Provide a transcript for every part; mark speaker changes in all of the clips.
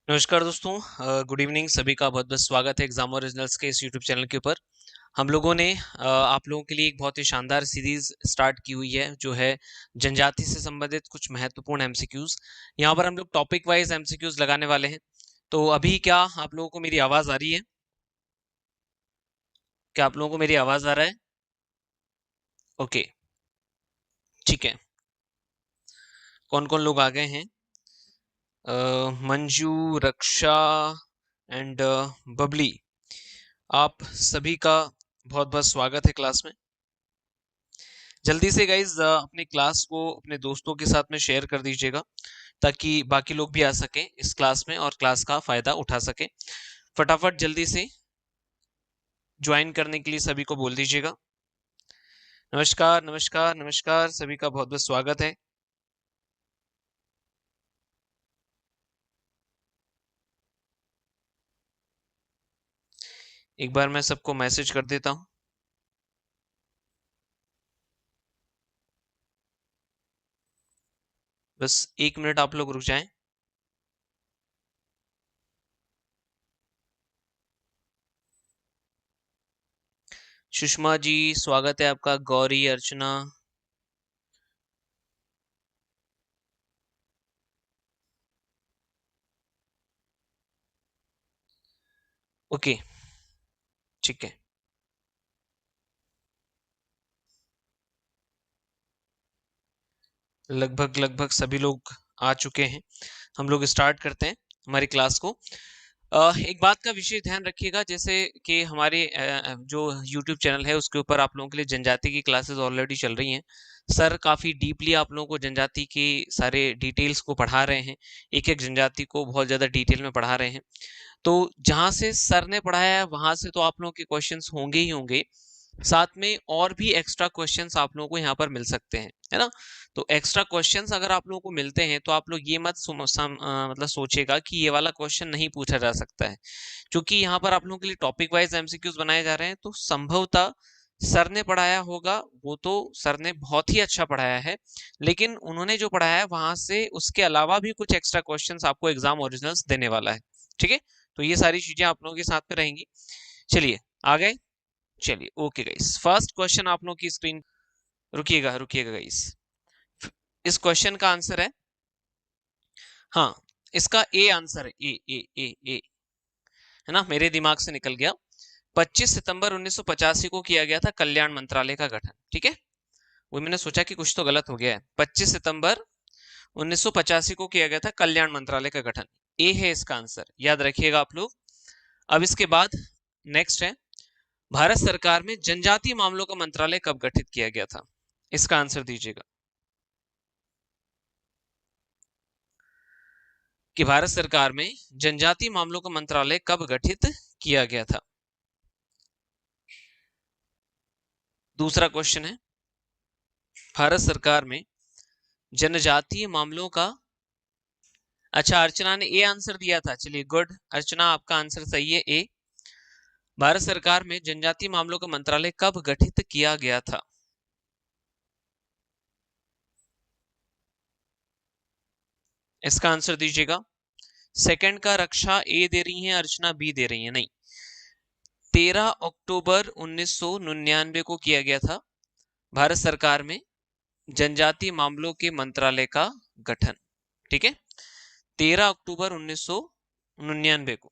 Speaker 1: नमस्कार दोस्तों, good evening. सभी का बहुत बहुत स्वागत है एग्जाम ओरिजिनल्स के इस यूट्यूब चैनल के ऊपर। हम लोगों ने आप लोगों के लिए एक बहुत ही शानदार सीरीज स्टार्ट की हुई है, जो है जनजाति से संबंधित कुछ महत्वपूर्ण एमसीक्यूज। यहाँ पर हम लोग टॉपिक वाइज एमसीक्यूज लगाने वाले हैं। तो अभी क्या आप लोगों को मेरी आवाज आ रही है? क्या आप लोगों को मेरी आवाज आ रहा है? ओके, ठीक है। कौन कौन लोग आ गए हैं? मंजू, रक्षा एंड बबली, आप सभी का बहुत बहुत स्वागत है क्लास में। जल्दी से गाइज अपने क्लास को अपने दोस्तों के साथ में शेयर कर दीजिएगा, ताकि बाकी लोग भी आ सकें इस क्लास में और क्लास का फायदा उठा सकें। फटाफट जल्दी से ज्वाइन करने के लिए सभी को बोल दीजिएगा। नमस्कार नमस्कार नमस्कार, सभी का बहुत बहुत स्वागत है। एक बार मैं सबको मैसेज कर देता हूं। बस 1 मिनट आप लोग रुक जाएं। सुषमा जी, स्वागत है आपका। गौरी, अर्चना, ओके, ठीक है। लगभग लगभग सभी लोग आ चुके हैं। हम लोग स्टार्ट करते हैं हमारी क्लास को। एक बात का विशेष ध्यान रखिएगा, जैसे कि हमारे जो YouTube चैनल है उसके ऊपर आप लोगों के लिए जनजाति की क्लासेस ऑलरेडी चल रही हैं। सर काफी डीपली आप लोगों को जनजाति के सारे डिटेल्स को पढ़ा रहे हैं, एक एक जनजाति को बहुत ज्यादा डिटेल में पढ़ा रहे हैं। तो जहां से सर ने पढ़ाया है वहां से तो आप लोगों के क्वेश्चंस होंगे ही होंगे, साथ में और भी एक्स्ट्रा क्वेश्चंस आप लोगों को यहाँ पर मिल सकते हैं, है ना। तो एक्स्ट्रा क्वेश्चंस अगर आप लोगों को मिलते हैं तो आप लोग ये मत मतलब सोचिएगा कि ये वाला क्वेश्चन नहीं पूछा जा सकता है, क्योंकि यहाँ पर आप लोगों के लिए टॉपिक वाइज एमसीक्यूज बनाए जा रहे हैं। तो संभवतः सर ने पढ़ाया होगा, वो तो सर ने बहुत ही अच्छा पढ़ाया है, लेकिन उन्होंने जो पढ़ाया है वहां से उसके अलावा भी कुछ एक्स्ट्रा क्वेश्चंस आपको एग्जाम ओरिजिनल्स देने वाला है। ठीक है, तो ये सारी चीजें आप लोगों के साथ में रहेंगी। चलिए आ गए। चलिए ओके गाइस, फर्स्ट क्वेश्चन आप लोगों की स्क्रीन, रुकिएगा रुकिएगा गाइस। इस क्वेश्चन का आंसर है, हाँ, इसका ए आंसर है। ए ए ए ए, है ना, मेरे दिमाग से निकल गया। 25 सितंबर 1985 को किया गया था कल्याण मंत्रालय का गठन। ठीक है, वो मैंने सोचा कि कुछ तो गलत हो गया है। 25 सितंबर 1985 को किया गया था कल्याण मंत्रालय का गठन। ए है इसका आंसर, याद रखिएगा आप लोग। अब इसके बाद नेक्स्ट है, भारत सरकार में जनजातीय मामलों का मंत्रालय कब गठित किया गया था? इसका आंसर दीजिएगा कि भारत सरकार में जनजातीय मामलों का मंत्रालय कब गठित किया गया था। दूसरा क्वेश्चन है, भारत सरकार में जनजातीय मामलों का, अच्छा अर्चना ने ए आंसर दिया था, चलिए गुड अर्चना, आपका आंसर सही है ए। भारत सरकार में जनजातीय मामलों का मंत्रालय कब गठित किया गया था? इसका आंसर दीजिएगा। सेकंड का रक्षा ए दे रही है, अर्चना बी दे रही है। नहीं, 13 अक्टूबर 1999 को किया गया था भारत सरकार में जनजातीय मामलों के मंत्रालय का गठन। ठीक है, 13 अक्टूबर 1999 को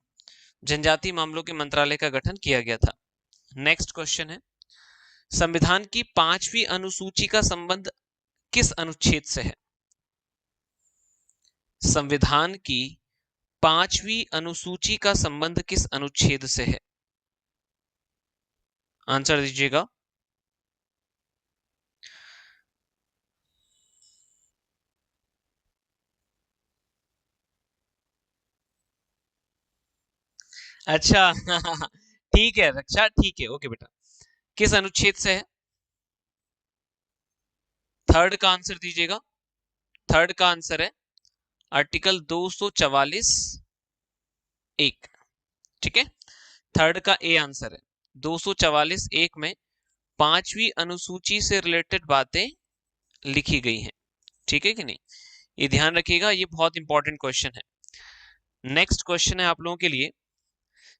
Speaker 1: जनजातीय मामलों के मंत्रालय का गठन किया गया था। नेक्स्ट क्वेश्चन है, संविधान की 5वीं अनुसूची का संबंध किस अनुच्छेद से है? संविधान की 5वीं अनुसूची का संबंध किस अनुच्छेद से है? आंसर दीजिएगा। अच्छा ठीक है रक्षा, ठीक है, ओके बेटा, किस अनुच्छेद से है? थर्ड का आंसर दीजिएगा। थर्ड का आंसर है आर्टिकल 244 एक। ठीक है, थर्ड का ए आंसर है। 244 एक में 5वीं अनुसूची से रिलेटेड बातें लिखी गई हैं। ठीक है कि नहीं? ये ध्यान रखिएगा, ये बहुत इंपॉर्टेंट क्वेश्चन है। नेक्स्ट क्वेश्चन है आप लोगों के लिए,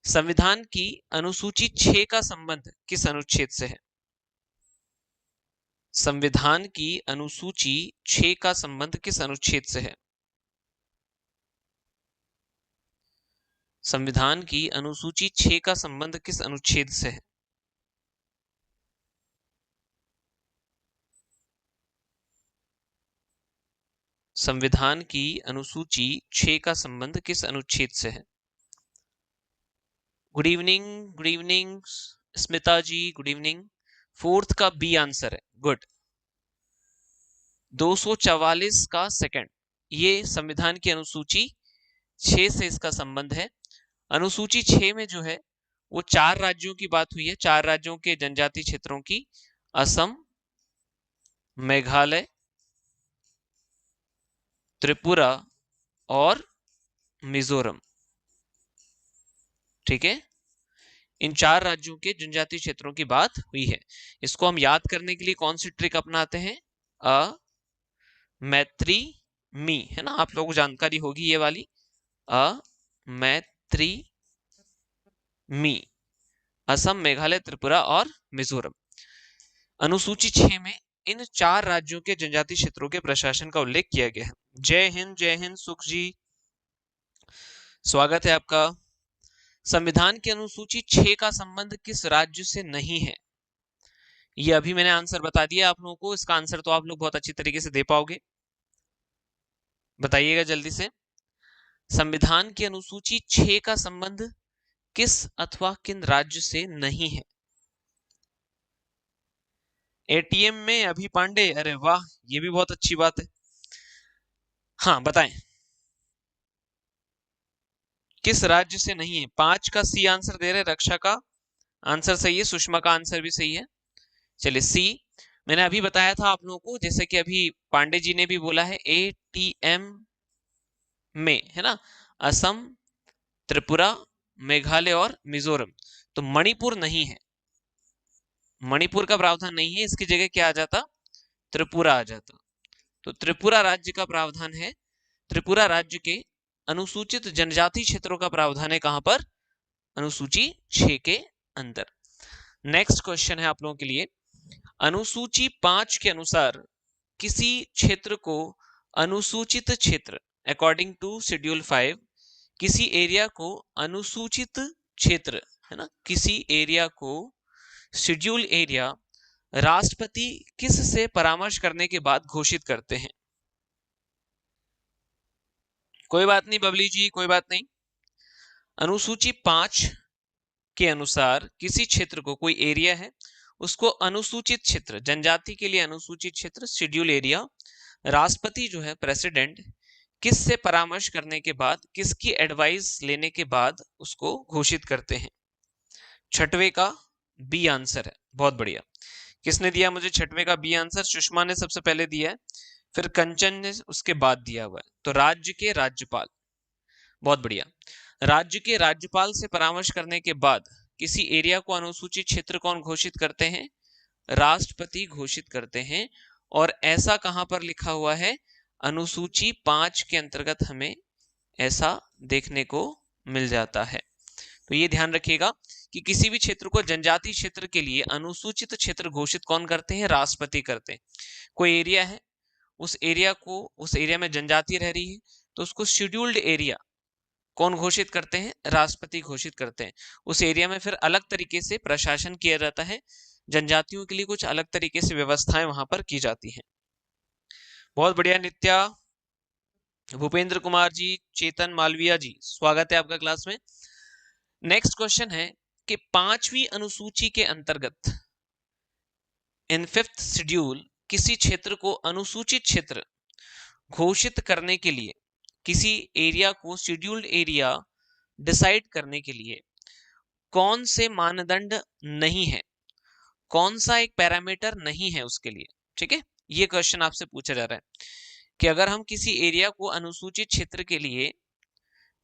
Speaker 1: संविधान की अनुसूची 6 का संबंध किस अनुच्छेद से है? संविधान की अनुसूची 6 का संबंध किस अनुच्छेद से है? संविधान की अनुसूची 6 का संबंध किस अनुच्छेद से है? संविधान की अनुसूची 6 का संबंध किस अनुच्छेद से है? गुड इवनिंग स्मिता जी, गुड इवनिंग। फोर्थ का बी आंसर है, गुड। 244 का सेकंड, ये संविधान की अनुसूची 6 से इसका संबंध है। अनुसूची 6 में जो है वो 4 राज्यों की बात हुई है, 4 राज्यों के जनजातीय क्षेत्रों की, असम, मेघालय, त्रिपुरा और मिजोरम। ठीक है, इन 4 राज्यों के जनजातीय क्षेत्रों की बात हुई है। इसको हम याद करने के लिए कौन सी ट्रिक अपनाते हैं? मैत्री मी, है ना, आप लोगों को जानकारी होगी ये वाली, मैत्री मी, असम, मेघालय, त्रिपुरा और मिजोरम। अनुसूची 6 में इन 4 राज्यों के जनजातीय क्षेत्रों के प्रशासन का उल्लेख किया गया है। जय हिंद सुख जी, स्वागत है आपका। संविधान की अनुसूची 6 का संबंध किस राज्य से नहीं है? ये अभी मैंने आंसर बता दिया आप लोगों को, इसका आंसर तो आप लोग बहुत अच्छी तरीके से दे पाओगे, बताइएगा जल्दी से। संविधान की अनुसूची 6 का संबंध किस अथवा किन राज्य से नहीं है? एटीएम में अभी पांडे, अरे वाह, ये भी बहुत अच्छी बात है। हाँ बताएं, किस राज्य से नहीं है? 5 का सी आंसर दे रहे, रक्षा का आंसर सही है, सुषमा का आंसर भी सही है। चलिए सी, मैंने अभी बताया था आप लोगों को, जैसे कि अभी पांडे जी ने भी बोला है, एटीएम में, है ना, असम, त्रिपुरा, मेघालय और मिजोरम। तो मणिपुर नहीं है, मणिपुर का प्रावधान नहीं है, इसकी जगह क्या आ जाता? त्रिपुरा आ जाता। तो त्रिपुरा राज्य का प्रावधान है, त्रिपुरा राज्य के अनुसूचित जनजाति क्षेत्रों का प्रावधान है, कहां पर? अनुसूची 6 के अंदर। नेक्स्ट क्वेश्चन है आप लोगों के लिए, अनुसूची 5 के अनुसार किसी क्षेत्र को अनुसूचित क्षेत्र, अकॉर्डिंग टू शेड्यूल 5, किसी एरिया को अनुसूचित क्षेत्र, है ना, किसी एरिया को शेड्यूल एरिया राष्ट्रपति किस से परामर्श करने के बाद घोषित करते हैं? कोई बात नहीं बबली जी, कोई बात नहीं। अनुसूची 5 के अनुसार किसी क्षेत्र को, कोई एरिया है उसको अनुसूचित क्षेत्र, जनजाति के लिए अनुसूचित क्षेत्र, शेड्यूल एरिया, राष्ट्रपति जो है प्रेसिडेंट, किस से परामर्श करने के बाद, किसकी एडवाइस लेने के बाद उसको घोषित करते हैं? छठवें का बी आंसर है, बहुत बढ़िया। किसने दिया मुझे छठवें का बी आंसर? सुषमा ने सबसे पहले दिया है, फिर कंचन ने उसके बाद दिया हुआ है। तो राज्य के राज्यपाल, बहुत बढ़िया, राज्य के राज्यपाल से परामर्श करने के बाद किसी एरिया को अनुसूचित क्षेत्र कौन घोषित करते हैं? राष्ट्रपति घोषित करते हैं। और ऐसा कहां पर लिखा हुआ है? अनुसूची 5 के अंतर्गत हमें ऐसा देखने को मिल जाता है। तो ये ध्यान रखिएगा कि किसी भी क्षेत्र को जनजातीय क्षेत्र के लिए अनुसूचित क्षेत्र घोषित कौन करते हैं? राष्ट्रपति करते हैं। कोई एरिया है, उस एरिया को, उस एरिया में जनजाति रह रही है, तो उसको शेड्यूल्ड एरिया कौन घोषित करते हैं? राष्ट्रपति घोषित करते हैं। उस एरिया में फिर अलग तरीके से प्रशासन किया जाता है, जनजातियों के लिए कुछ अलग तरीके से व्यवस्थाएं वहां पर की जाती हैं। बहुत बढ़िया नित्या, भूपेंद्र कुमार जी, चेतन मालविया जी, स्वागत है आपका क्लास में। नेक्स्ट क्वेश्चन है कि 5वीं अनुसूची के अंतर्गत इन 5th शेड्यूल किसी क्षेत्र को अनुसूचित क्षेत्र घोषित करने के लिए, किसी एरिया को शेड्यूल्ड एरिया डिसाइड करने के लिए कौन से मानदंड नहीं है, कौन सा एक पैरामीटर नहीं है उसके लिए? ठीक है, ये क्वेश्चन आपसे पूछा जा रहा है कि अगर हम किसी एरिया को अनुसूचित क्षेत्र के लिए,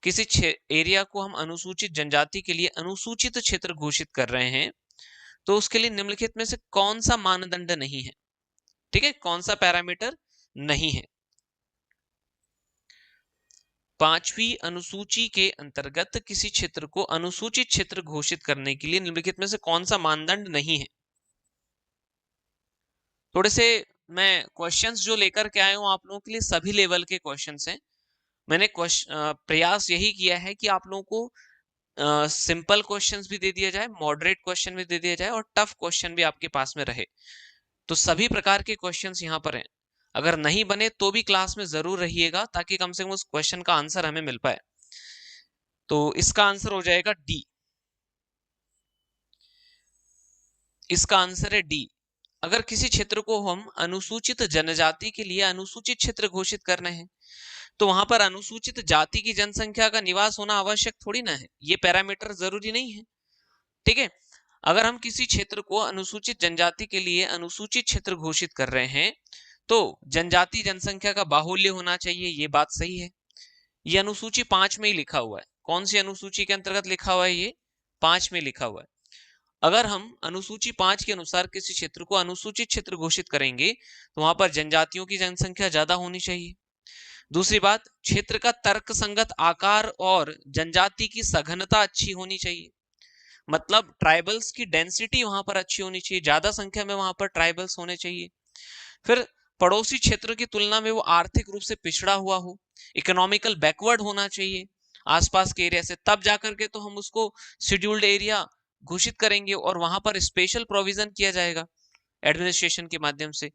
Speaker 1: किसी एरिया को हम अनुसूचित जनजाति के लिए अनुसूचित क्षेत्र घोषित कर रहे हैं, तो उसके लिए निम्नलिखित में से कौन सा मानदंड नहीं है? ठीक है, कौन सा पैरामीटर नहीं है? 5वीं अनुसूची के अंतर्गत किसी क्षेत्र को अनुसूचित क्षेत्र घोषित करने के लिए निम्नलिखित में से कौन सा मानदंड नहीं है? थोड़े से मैं क्वेश्चंस जो लेकर के आया हूं आप लोगों के लिए सभी लेवल के क्वेश्चंस हैं। मैंने प्रयास यही किया है कि आप लोगों को सिंपल क्वेश्चंस भी दे दिया जाए, मॉडरेट क्वेश्चन भी दे दिया जाए और टफ क्वेश्चन भी आपके पास में रहे। तो सभी प्रकार के क्वेश्चंस यहाँ पर हैं। अगर नहीं बने तो भी क्लास में जरूर रहिएगा ताकि कम से कम उस क्वेश्चन का आंसर हमें मिल पाए। तो इसका आंसर हो जाएगा डी। इसका आंसर है डी। अगर किसी क्षेत्र को हम अनुसूचित जनजाति के लिए अनुसूचित क्षेत्र घोषित करना है तो वहां पर अनुसूचित जाति की जनसंख्या का निवास होना आवश्यक थोड़ी ना है, ये पैरामीटर जरूरी नहीं है। ठीक है, अगर हम किसी क्षेत्र को अनुसूचित जनजाति के लिए अनुसूचित क्षेत्र घोषित कर रहे हैं तो जनजाति जनसंख्या का बाहुल्य होना चाहिए, ये बात सही है। ये अनुसूची 5 में ही लिखा हुआ है। कौन सी अनुसूची के अंतर्गत लिखा हुआ है? ये 5 में लिखा हुआ है। अगर हम अनुसूची 5 के अनुसार किसी क्षेत्र को अनुसूचित क्षेत्र घोषित करेंगे तो वहां पर जनजातियों की जनसंख्या ज्यादा होनी चाहिए। दूसरी बात, क्षेत्र का तर्कसंगत आकार और जनजाति की सघनता अच्छी होनी चाहिए, मतलब ट्राइबल्स की डेंसिटी वहां पर अच्छी होनी चाहिए, ज्यादा संख्या में वहां पर ट्राइबल्स होने चाहिए। फिर पड़ोसी क्षेत्र की तुलना में वो आर्थिक रूप से पिछड़ा हुआ हो, इकोनॉमिकल बैकवर्ड होना चाहिए आसपास के एरिया से, तब जाकर के तो हम उसको शेड्यूल्ड एरिया घोषित करेंगे और वहां पर स्पेशल प्रोविजन किया जाएगा एडमिनिस्ट्रेशन के माध्यम से।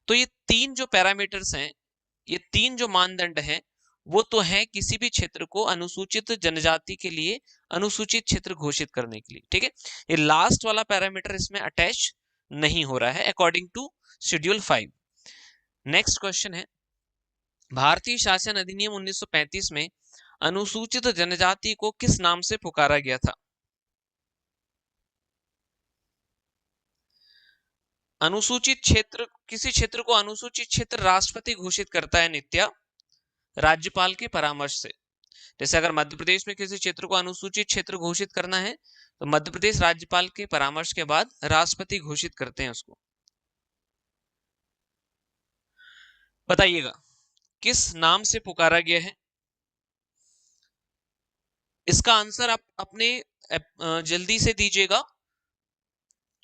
Speaker 1: तो ये 3 जो पैरामीटर्स हैं, ये 3 जो मानदंड हैं, वो तो है किसी भी क्षेत्र को अनुसूचित जनजाति के लिए अनुसूचित क्षेत्र घोषित करने के लिए। ठीक है, ये लास्ट वाला पैरामीटर इसमें अटैच नहीं हो रहा है according to schedule 5। Next question है, भारतीय शासन अधिनियम 1935 में अनुसूचित जनजाति को किस नाम से पुकारा गया था? अनुसूचित क्षेत्र, किसी क्षेत्र को अनुसूचित क्षेत्र राष्ट्रपति घोषित करता है नित्या, राज्यपाल के परामर्श से। जैसे अगर मध्य प्रदेश में किसी क्षेत्र को अनुसूचित क्षेत्र घोषित करना है तो मध्य प्रदेश राज्यपाल के परामर्श के बाद राष्ट्रपति घोषित करते हैं उसको। बताइएगा किस नाम से पुकारा गया है? इसका आंसर आप अपने जल्दी से दीजिएगा।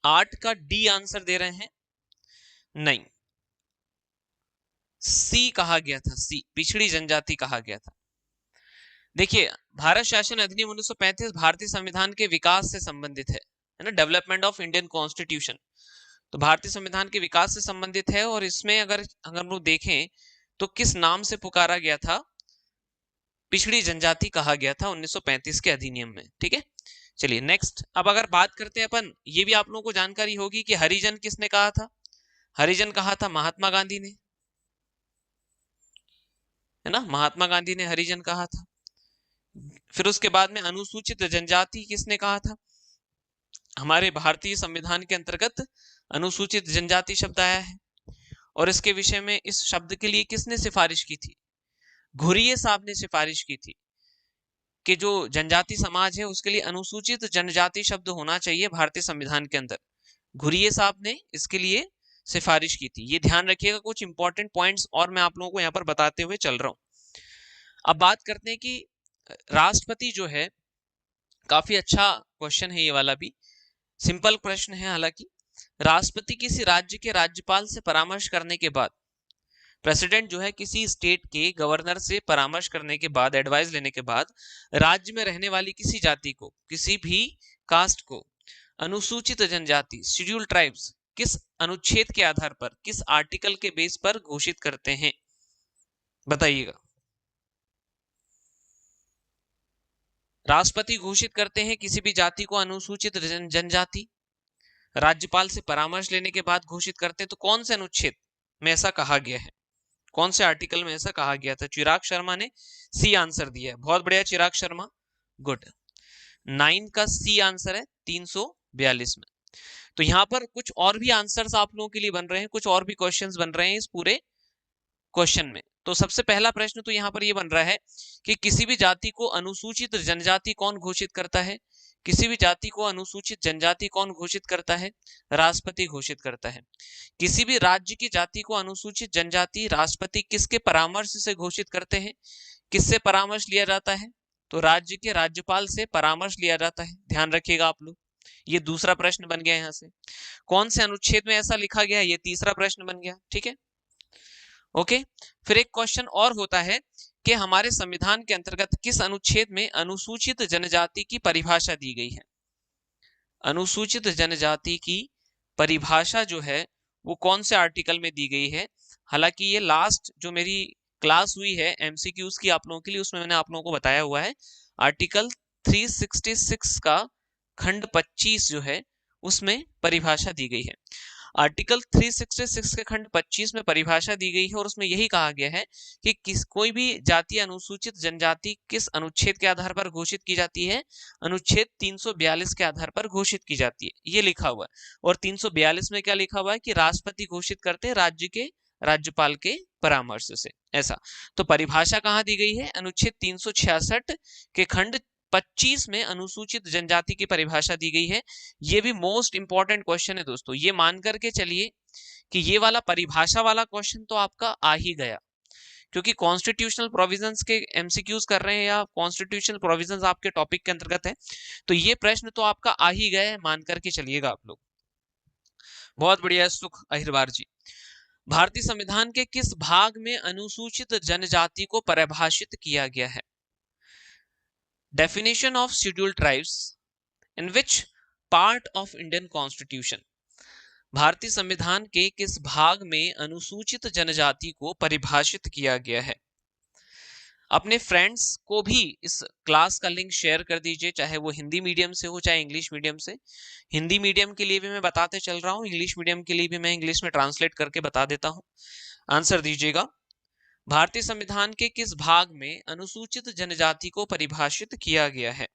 Speaker 1: 8 का डी आंसर दे रहे हैं, नहीं, सी कहा गया था, सी पिछड़ी जनजाति कहा गया था। देखिए, भारत शासन अधिनियम 1935 भारतीय संविधान के विकास से संबंधित है ना, डेवलपमेंट ऑफ इंडियन कॉन्स्टिट्यूशन। तो भारतीय संविधान के विकास से संबंधित है और इसमें अगर हम लोग देखें तो किस नाम से पुकारा गया था? पिछड़ी जनजाति कहा गया था 1935 के अधिनियम में। ठीक है, चलिए नेक्स्ट। अब अगर बात करते हैं अपन, ये भी आप लोगों को जानकारी होगी कि हरिजन किसने कहा था? हरिजन कहा था महात्मा गांधी ने, है ना, महात्मा गांधी ने हरिजन कहा था। फिर उसके बाद में अनुसूचित जनजाति किसने कहा था? हमारे भारतीय संविधान के अंतर्गत अनुसूचित जनजाति शब्द आया है और इसके विषय में इस शब्द के लिए किसने सिफारिश की थी? घुरिये साहब ने सिफारिश की थी कि जो जनजाति समाज है उसके लिए अनुसूचित जनजाति शब्द होना चाहिए भारतीय संविधान के अंदर। घुरिये साहब ने इसके लिए सिफारिश की थी। ये ध्यान रखिएगा, कुछ इंपॉर्टेंट पॉइंट्स और मैं आप लोगों को यहाँ पर बताते हुए चल रहा हूँ। अब बात करते हैं कि राष्ट्रपति जो है, काफी अच्छा क्वेश्चन है ये वाला भी, सिंपल प्रश्न है हालांकि। राष्ट्रपति किसी राज्य के राज्यपाल से परामर्श करने के बाद, प्रेसिडेंट जो है किसी स्टेट के गवर्नर से परामर्श करने के बाद, एडवाइस लेने के बाद, राज्य में रहने वाली किसी जाति को, किसी भी कास्ट को अनुसूचित जनजाति शेड्यूल्ड ट्राइब्स किस अनुच्छेद के आधार पर, किस आर्टिकल के बेस पर घोषित करते हैं? बताइएगा। राष्ट्रपति घोषित करते हैं किसी भी जाति को अनुसूचित जनजाति, राज्यपाल से परामर्श लेने के बाद घोषित करते हैं, तो कौन से अनुच्छेद में ऐसा कहा गया है? कौन से आर्टिकल में ऐसा कहा गया था? चिराग शर्मा ने सी आंसर दिया है, बहुत बढ़िया चिराग शर्मा, गुड। 9 का सी आंसर है 342 में। तो यहाँ पर कुछ और भी आंसर्स आप लोगों के लिए बन रहे हैं, कुछ और भी क्वेश्चंस बन रहे हैं इस पूरे क्वेश्चन में। तो सबसे पहला प्रश्न तो यहाँ पर ये बन रहा है कि किसी भी जाति को अनुसूचित जनजाति कौन घोषित करता है? किसी भी जाति को अनुसूचित जनजाति कौन घोषित करता है? राष्ट्रपति घोषित करता है। किसी भी राज्य की जाति को अनुसूचित जनजाति राष्ट्रपति किसके परामर्श से घोषित करते हैं? किससे परामर्श लिया जाता है? तो राज्य के राज्यपाल से परामर्श लिया जाता है। ध्यान रखिएगा आप लोग। ये दूसरा प्रश्न बन गया। यहाँ से कौन से अनुच्छेद में ऐसा लिखा गया? ये तीसरा प्रश्न बन गया। ठीक है, ओके। फिर एक क्वेश्चन और होता है कि हमारे संविधान के अंतर्गत किस अनुच्छेद में अनुसूचित जनजाति की परिभाषा दी गई है? अनुसूचित जनजाति की परिभाषा जो है वो कौन से आर्टिकल में दी गई है? हालांकि ये लास्ट जो मेरी क्लास हुई है एमसीक्यूज की आप लोगों के लिए, उसमें मैंने आप लोगों को बताया हुआ है आर्टिकल 366 का खंड 25 जो है उसमें परिभाषा दी गई है। आर्टिकल 366 के खंड 25 में परिभाषा दी गई है और उसमें यही कहा गया है कि कोई भी जाति अनुसूचित जनजाति किस अनुच्छेद के आधार पर घोषित की जाती है? अनुच्छेद 342 के आधार पर घोषित की जाती है, ये लिखा हुआ है। और 342 में क्या लिखा हुआ है कि राष्ट्रपति घोषित करते हैं राज्य के राज्यपाल के परामर्श से, ऐसा। तो परिभाषा कहाँ दी गई है? अनुच्छेद 366 के खंड 25 में अनुसूचित जनजाति की परिभाषा दी गई है। ये भी मोस्ट इंपॉर्टेंट क्वेश्चन है दोस्तों। ये मान करके चलिए कि ये वाला परिभाषा वाला क्वेश्चन तो आपका आ ही गया, क्योंकि कॉन्स्टिट्यूशनल प्रोविजंस के एमसीक्यूज कर रहे हैं या कॉन्स्टिट्यूशनल प्रोविजंस आपके टॉपिक के अंतर्गत है, तो ये प्रश्न तो आपका आ ही गया है, मान करके चलिएगा आप लोग। बहुत बढ़िया सुख अहिरवार जी। भारतीय संविधान के किस भाग में अनुसूचित जनजाति को परिभाषित किया गया है? Definition of scheduled tribes in which part of Indian Constitution? भारतीय संविधान के किस भाग में अनुसूचित जनजाति को परिभाषित किया गया है? अपने फ्रेंड्स को भी इस क्लास का लिंक शेयर कर दीजिए, चाहे वो हिंदी मीडियम से हो चाहे इंग्लिश मीडियम से। हिंदी मीडियम के लिए भी मैं बताते चल रहा हूँ, इंग्लिश मीडियम के लिए भी मैं इंग्लिश में ट्रांसलेट करके बता देता हूँ। आंसर दीजिएगा। भारतीय संविधान के किस भाग में अनुसूचित जनजाति को परिभाषित किया गया है?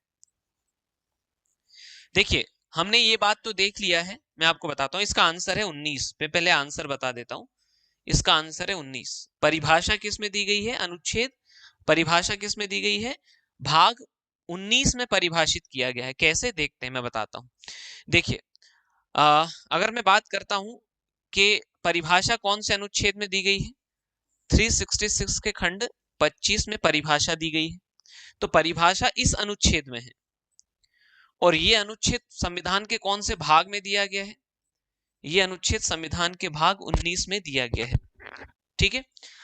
Speaker 1: देखिए, हमने ये बात तो देख लिया है, मैं आपको बताता हूं। इसका आंसर है 19। मैं पहले आंसर बता देता हूं। इसका आंसर है 19। परिभाषा किस में दी गई है? अनुच्छेद परिभाषा किस में दी गई है? भाग 19 में परिभाषित किया गया है। कैसे देखते हैं, मैं बताता हूं। देखिए, अगर मैं बात करता हूं कि परिभाषा कौन से अनुच्छेद में दी गई है, 366 के खंड 25 में परिभाषा दी गई है। तो परिभाषा इस अनुच्छेद में है और ये अनुच्छेद संविधान के कौन से भाग में दिया गया है? ये अनुच्छेद संविधान के भाग 19 में दिया गया है। ठीक है,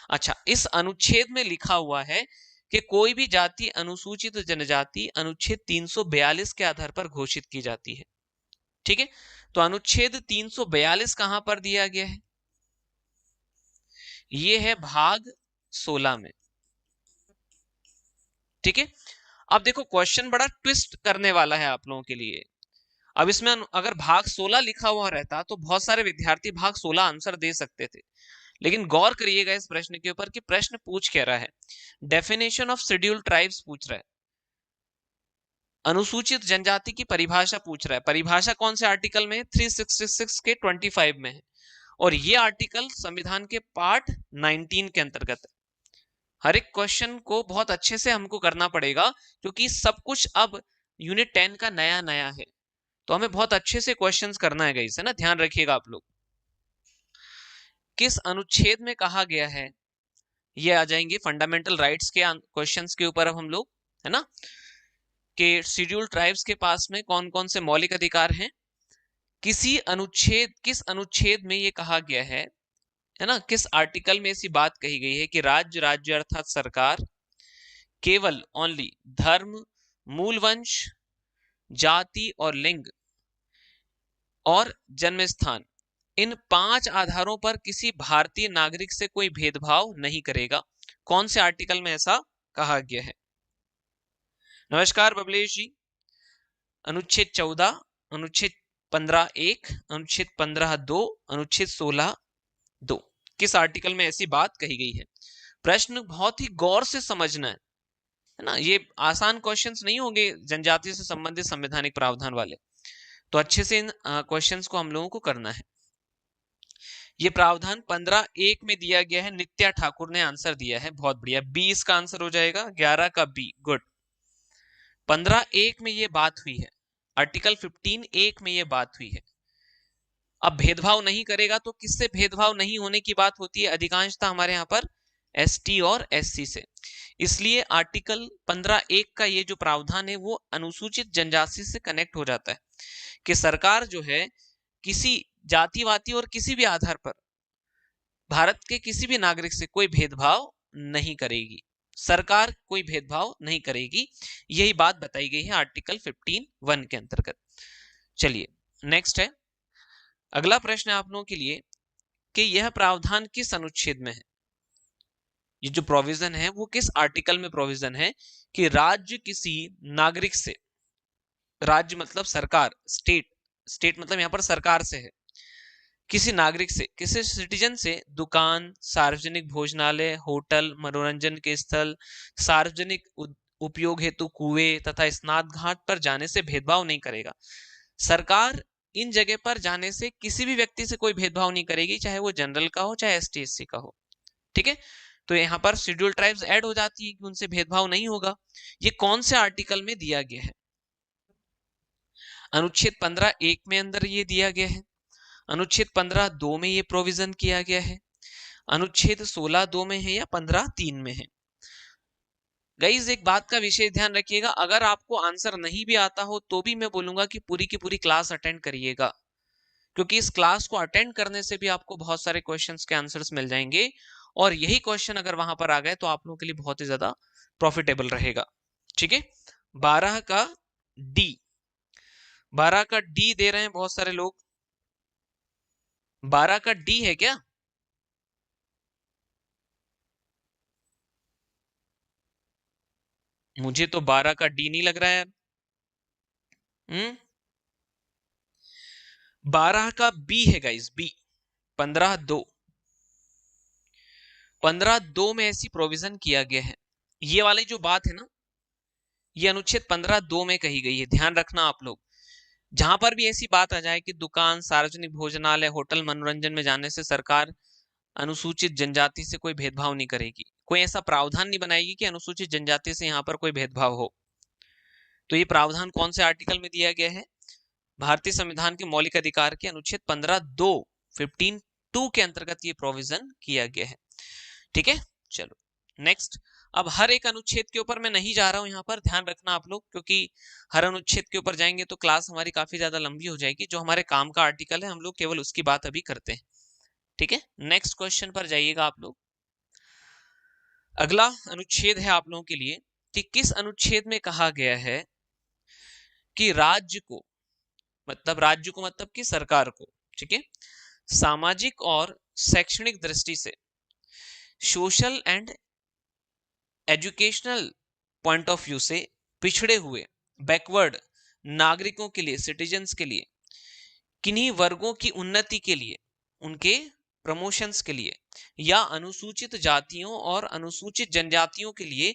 Speaker 1: अच्छा। इस अनुच्छेद में लिखा हुआ है कि कोई भी जाति अनुसूचित जनजाति अनुच्छेद 342 के आधार पर घोषित की जाती है। ठीक है, तो अनुच्छेद 342 कहां पर दिया गया है? ये है भाग 16 में। ठीक है, अब देखो क्वेश्चन बड़ा ट्विस्ट करने वाला है आप लोगों के लिए। अब इसमें अगर भाग 16 लिखा हुआ रहता तो बहुत सारे विद्यार्थी भाग 16 आंसर दे सकते थे, लेकिन गौर करिएगा इस प्रश्न के ऊपर कि प्रश्न पूछ क्या रहा है। डेफिनेशन ऑफ शेड्यूल्ड ट्राइब्स पूछ रहा है, अनुसूचित जनजाति की परिभाषा पूछ रहा है। परिभाषा कौन से आर्टिकल में है? 366 के 25 में है और ये आर्टिकल संविधान के पार्ट 19 के अंतर्गत है। हर एक क्वेश्चन को बहुत अच्छे से हमको करना पड़ेगा, क्योंकि सब कुछ अब यूनिट 10 का नया नया है, तो हमें बहुत अच्छे से क्वेश्चंस करना है गाइस, है ना। ध्यान रखिएगा आप लोग। किस अनुच्छेद में कहा गया है? ये आ जाएंगे फंडामेंटल राइट्स के क्वेश्चंस के ऊपर अब हम लोग, है ना, कि शेड्यूल्ड ट्राइब्स के पास में कौन कौन से मौलिक अधिकार हैं। किस अनुच्छेद में ये कहा गया है ना, किस आर्टिकल में ऐसी बात कही गई है कि राज्य अर्थात सरकार केवल ओनली धर्म, मूल वंश, जाति और लिंग और जन्म स्थान, इन 5 आधारों पर किसी भारतीय नागरिक से कोई भेदभाव नहीं करेगा। कौन से आर्टिकल में ऐसा कहा गया है? नमस्कार बबलेश जी। अनुच्छेद 14, अनुच्छेद 15(1), अनुच्छेद 15(2), अनुच्छेद 16(2), किस आर्टिकल में ऐसी बात कही गई है? प्रश्न बहुत ही गौर से समझना है ना। ये आसान क्वेश्चंस नहीं होंगे जनजाति से संबंधित संवैधानिक प्रावधान वाले, तो अच्छे से इन क्वेश्चंस को हम लोगों को करना है। ये प्रावधान 15(1) में दिया गया है। नित्या ठाकुर ने आंसर दिया है, बहुत बढ़िया। बी इसका आंसर हो जाएगा, 11 का बी, गुड। 15(1) में ये बात हुई है, आर्टिकल 15(1) में ये बात हुई है। अब भेदभाव नहीं करेगा तो किससे भेदभाव नहीं होने की बात होती है? अधिकांशतः हमारे यहाँ पर एसटी और एससी से। इसलिए आर्टिकल 15(1) का ये जो प्रावधान है वो अनुसूचित जनजाति से कनेक्ट हो जाता है कि सरकार जो है किसी जातिवादी और किसी भी आधार पर भारत के किसी भी नागरिक से कोई भेदभाव नहीं करेगी। सरकार कोई भेदभाव नहीं करेगी, यही बात बताई गई है आर्टिकल 15(1) के अंतर्गत। चलिए नेक्स्ट है, अगला प्रश्न आप लोगों के लिए कि यह प्रावधान किस अनुच्छेद में है? ये जो प्रोविजन है वो किस आर्टिकल में प्रोविजन है कि राज्य किसी नागरिक से, राज्य मतलब सरकार, स्टेट, स्टेट मतलब यहां पर सरकार से है, किसी नागरिक से, किसी सिटीजन से दुकान, सार्वजनिक भोजनालय, होटल, मनोरंजन के स्थल, सार्वजनिक उपयोग हेतु कुएं तथा स्नान घाट पर जाने से भेदभाव नहीं करेगा। सरकार इन जगह पर जाने से किसी भी व्यक्ति से कोई भेदभाव नहीं करेगी, चाहे वो जनरल का हो चाहे एसटी एससी का हो। ठीक है, तो यहाँ पर शेड्यूल ट्राइब्स ऐड हो जाती है कि उनसे भेदभाव नहीं होगा। ये कौन से आर्टिकल में दिया गया है? अनुच्छेद 15(1) में अंदर ये दिया गया है, अनुच्छेद 15(2) में ये प्रोविजन किया गया है, अनुच्छेद 16(2) में है या 15(3) में है? गाइस एक बात का विशेष ध्यान रखिएगा, अगर आपको आंसर नहीं भी आता हो तो भी मैं बोलूंगा कि पूरी की पूरी क्लास अटेंड करिएगा, क्योंकि इस क्लास को अटेंड करने से भी आपको बहुत सारे क्वेश्चंस के आंसर्स मिल जाएंगे और यही क्वेश्चन अगर वहां पर आ गए तो आप लोगों के लिए बहुत ही ज्यादा प्रॉफिटेबल रहेगा। ठीक है, 12 का डी, 12 का डी दे रहे हैं बहुत सारे लोग। 12 का डी है क्या? मुझे तो 12 का डी नहीं लग रहा है। 12 का बी है गाइस, बी 15(2), 15(2) में ऐसी प्रोविजन किया गया है। ये वाली जो बात है ना, ये अनुच्छेद 15(2) में कही गई है, ध्यान रखना आप लोग। जहां पर भी ऐसी बात आ जाए कि दुकान, सार्वजनिक भोजनालय, होटल, मनोरंजन में जाने से सरकार अनुसूचित जनजाति से कोई भेदभाव नहीं करेगी, कोई ऐसा प्रावधान नहीं बनाएगी कि अनुसूचित जनजाति से यहाँ पर कोई भेदभाव हो। तो ये प्रावधान कौन से आर्टिकल में दिया गया है? भारतीय संविधान के मौलिक अधिकार के अनुच्छेद 15(2) 15(2) के अंतर्गत ये प्रोविजन किया गया है। ठीक है, चलो नेक्स्ट। अब हर एक अनुच्छेद के ऊपर मैं नहीं जा रहा हूं, यहाँ पर ध्यान रखना आप लोग, क्योंकि हर अनुच्छेद के ऊपर जाएंगे तो क्लास हमारी काफी ज्यादा लंबी हो जाएगी। जो हमारे काम का आर्टिकल है हम लोग केवल उसकी बात अभी करते हैं। ठीक है, नेक्स्ट क्वेश्चन पर जाइएगा आप लोग। अगला अनुच्छेद है आप लोगों के लिए कि किस अनुच्छेद में कहा गया है कि राज्य को मतलब कि सरकार को, ठीक है, सामाजिक और शैक्षणिक दृष्टि से, social and educational point of view से पिछड़े हुए, बैकवर्ड नागरिकों के लिए, सिटीजन्स के लिए, किन्हीं वर्गों की उन्नति के लिए, उनके प्रमोशंस के लिए या अनुसूचित जातियों और अनुसूचित जनजातियों के लिए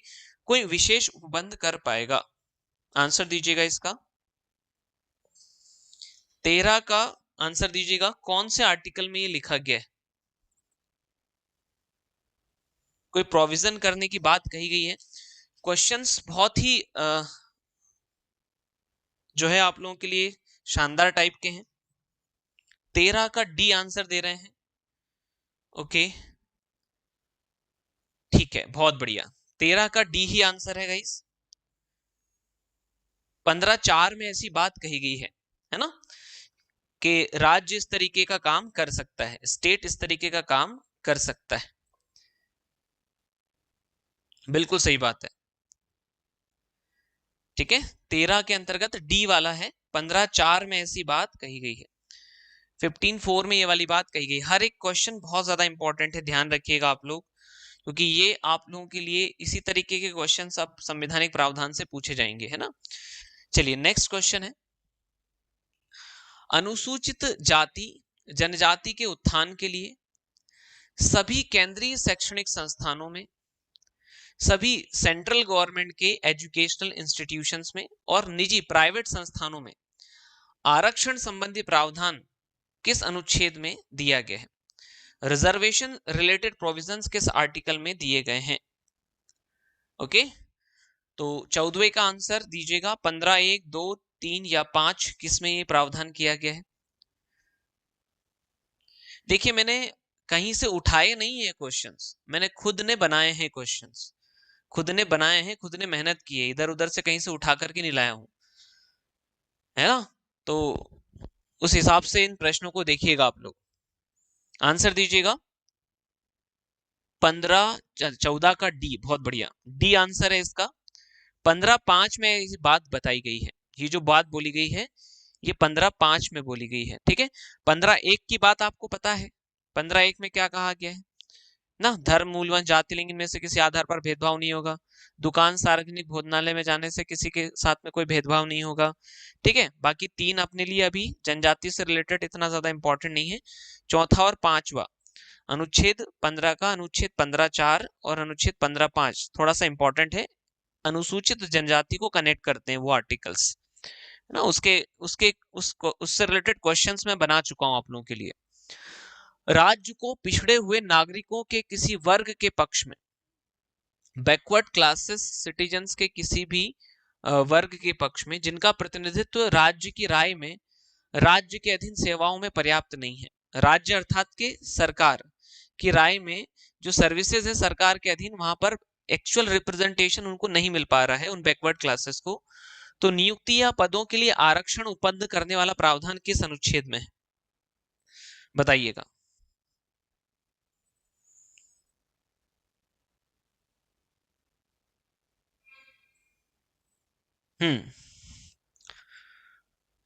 Speaker 1: कोई विशेष उपबंध कर पाएगा। आंसर दीजिएगा इसका। 13 का आंसर दीजिएगा, कौन से आर्टिकल में ये लिखा गया है? कोई प्रोविजन करने की बात कही गई है। क्वेश्चंस बहुत ही जो है आप लोगों के लिए शानदार टाइप के हैं। 13 का डी आंसर दे रहे हैं, ओके ठीक है, बहुत बढ़िया। 13 का डी ही आंसर है गाइस। 15(4) में ऐसी बात कही गई है ना, कि राज्य इस तरीके का काम कर सकता है, स्टेट इस तरीके का काम कर सकता है। बिल्कुल सही बात है, ठीक है। 13 के अंतर्गत डी वाला है, 15(4) में ऐसी बात कही गई है, 15(4) में ये वाली बात कही गई। हर एक क्वेश्चन बहुत ज्यादा इंपॉर्टेंट है, ध्यान रखिएगा आप लोग, क्योंकि ये आप लोगों के लिए इसी तरीके के क्वेश्चन अब संवैधानिक प्रावधान से पूछे जाएंगे, है ना। चलिए नेक्स्ट क्वेश्चन है, अनुसूचित जाति जनजाति के उत्थान के लिए सभी केंद्रीय शैक्षणिक संस्थानों में, सभी सेंट्रल गवर्नमेंट के एजुकेशनल इंस्टीट्यूशंस में और निजी प्राइवेट संस्थानों में आरक्षण संबंधी प्रावधान किस अनुच्छेद में दिया गया है? रिजर्वेशन रिलेटेड प्रोविजंस किस आर्टिकल में दिए गए हैं? ओके, तो 14वें का आंसर दीजिएगा। 15, 1, 2, 3 या 5 किस में ये प्रावधान किया गया है? देखिए, मैंने कहीं से उठाए नहीं है क्वेश्चंस, मैंने खुद ने बनाए हैं क्वेश्चंस, खुद ने बनाए हैं, खुद ने मेहनत की है, इधर उधर से कहीं से उठा करके नहीं लाया हूं, है ना? तो उस हिसाब से इन प्रश्नों को देखिएगा आप लोग। आंसर दीजिएगा 15, 14 का डी, बहुत बढ़िया, डी आंसर है इसका। 15/5 में ये बात बताई गई है, ये जो बात बोली गई है ये 15/5 में बोली गई है, ठीक है। 15/1 की बात आपको पता है, 15/1 में क्या कहा गया है ना? धर्म, मूलवंश, जाति, लिंग इनमें से किसी आधार पर भेदभाव नहीं होगा। दुकान, सार्वजनिक भोजनालय में जाने से किसी के साथ में कोई भेदभाव नहीं होगा, ठीक है। बाकी 3 अपने लिए अभी जनजाति से रिलेटेड इतना ज्यादा इंपॉर्टेंट नहीं है। चौथा और 5वां अनुच्छेद 15 का, अनुच्छेद 15(4) और अनुच्छेद 15(5) थोड़ा सा इंपॉर्टेंट है, अनुसूचित जनजाति को कनेक्ट करते हैं वो आर्टिकल्स, है ना। उससे रिलेटेड क्वेश्चंस मैं बना चुका हूं आप लोगों के लिए। राज्य को पिछड़े हुए नागरिकों के किसी वर्ग के पक्ष में, बैकवर्ड क्लासेस सिटीजन्स के किसी भी वर्ग के पक्ष में जिनका प्रतिनिधित्व राज्य की राय में राज्य के अधीन सेवाओं में पर्याप्त नहीं है। राज्य अर्थात के सरकार की राय में जो सर्विसेज है सरकार के अधीन, वहां पर एक्चुअल रिप्रेजेंटेशन उनको नहीं मिल पा रहा है, उन बैकवर्ड क्लासेस को, तो नियुक्ति या पदों के लिए आरक्षण उपलब्ध करने वाला प्रावधान किस अनुच्छेद में है? बताइएगा।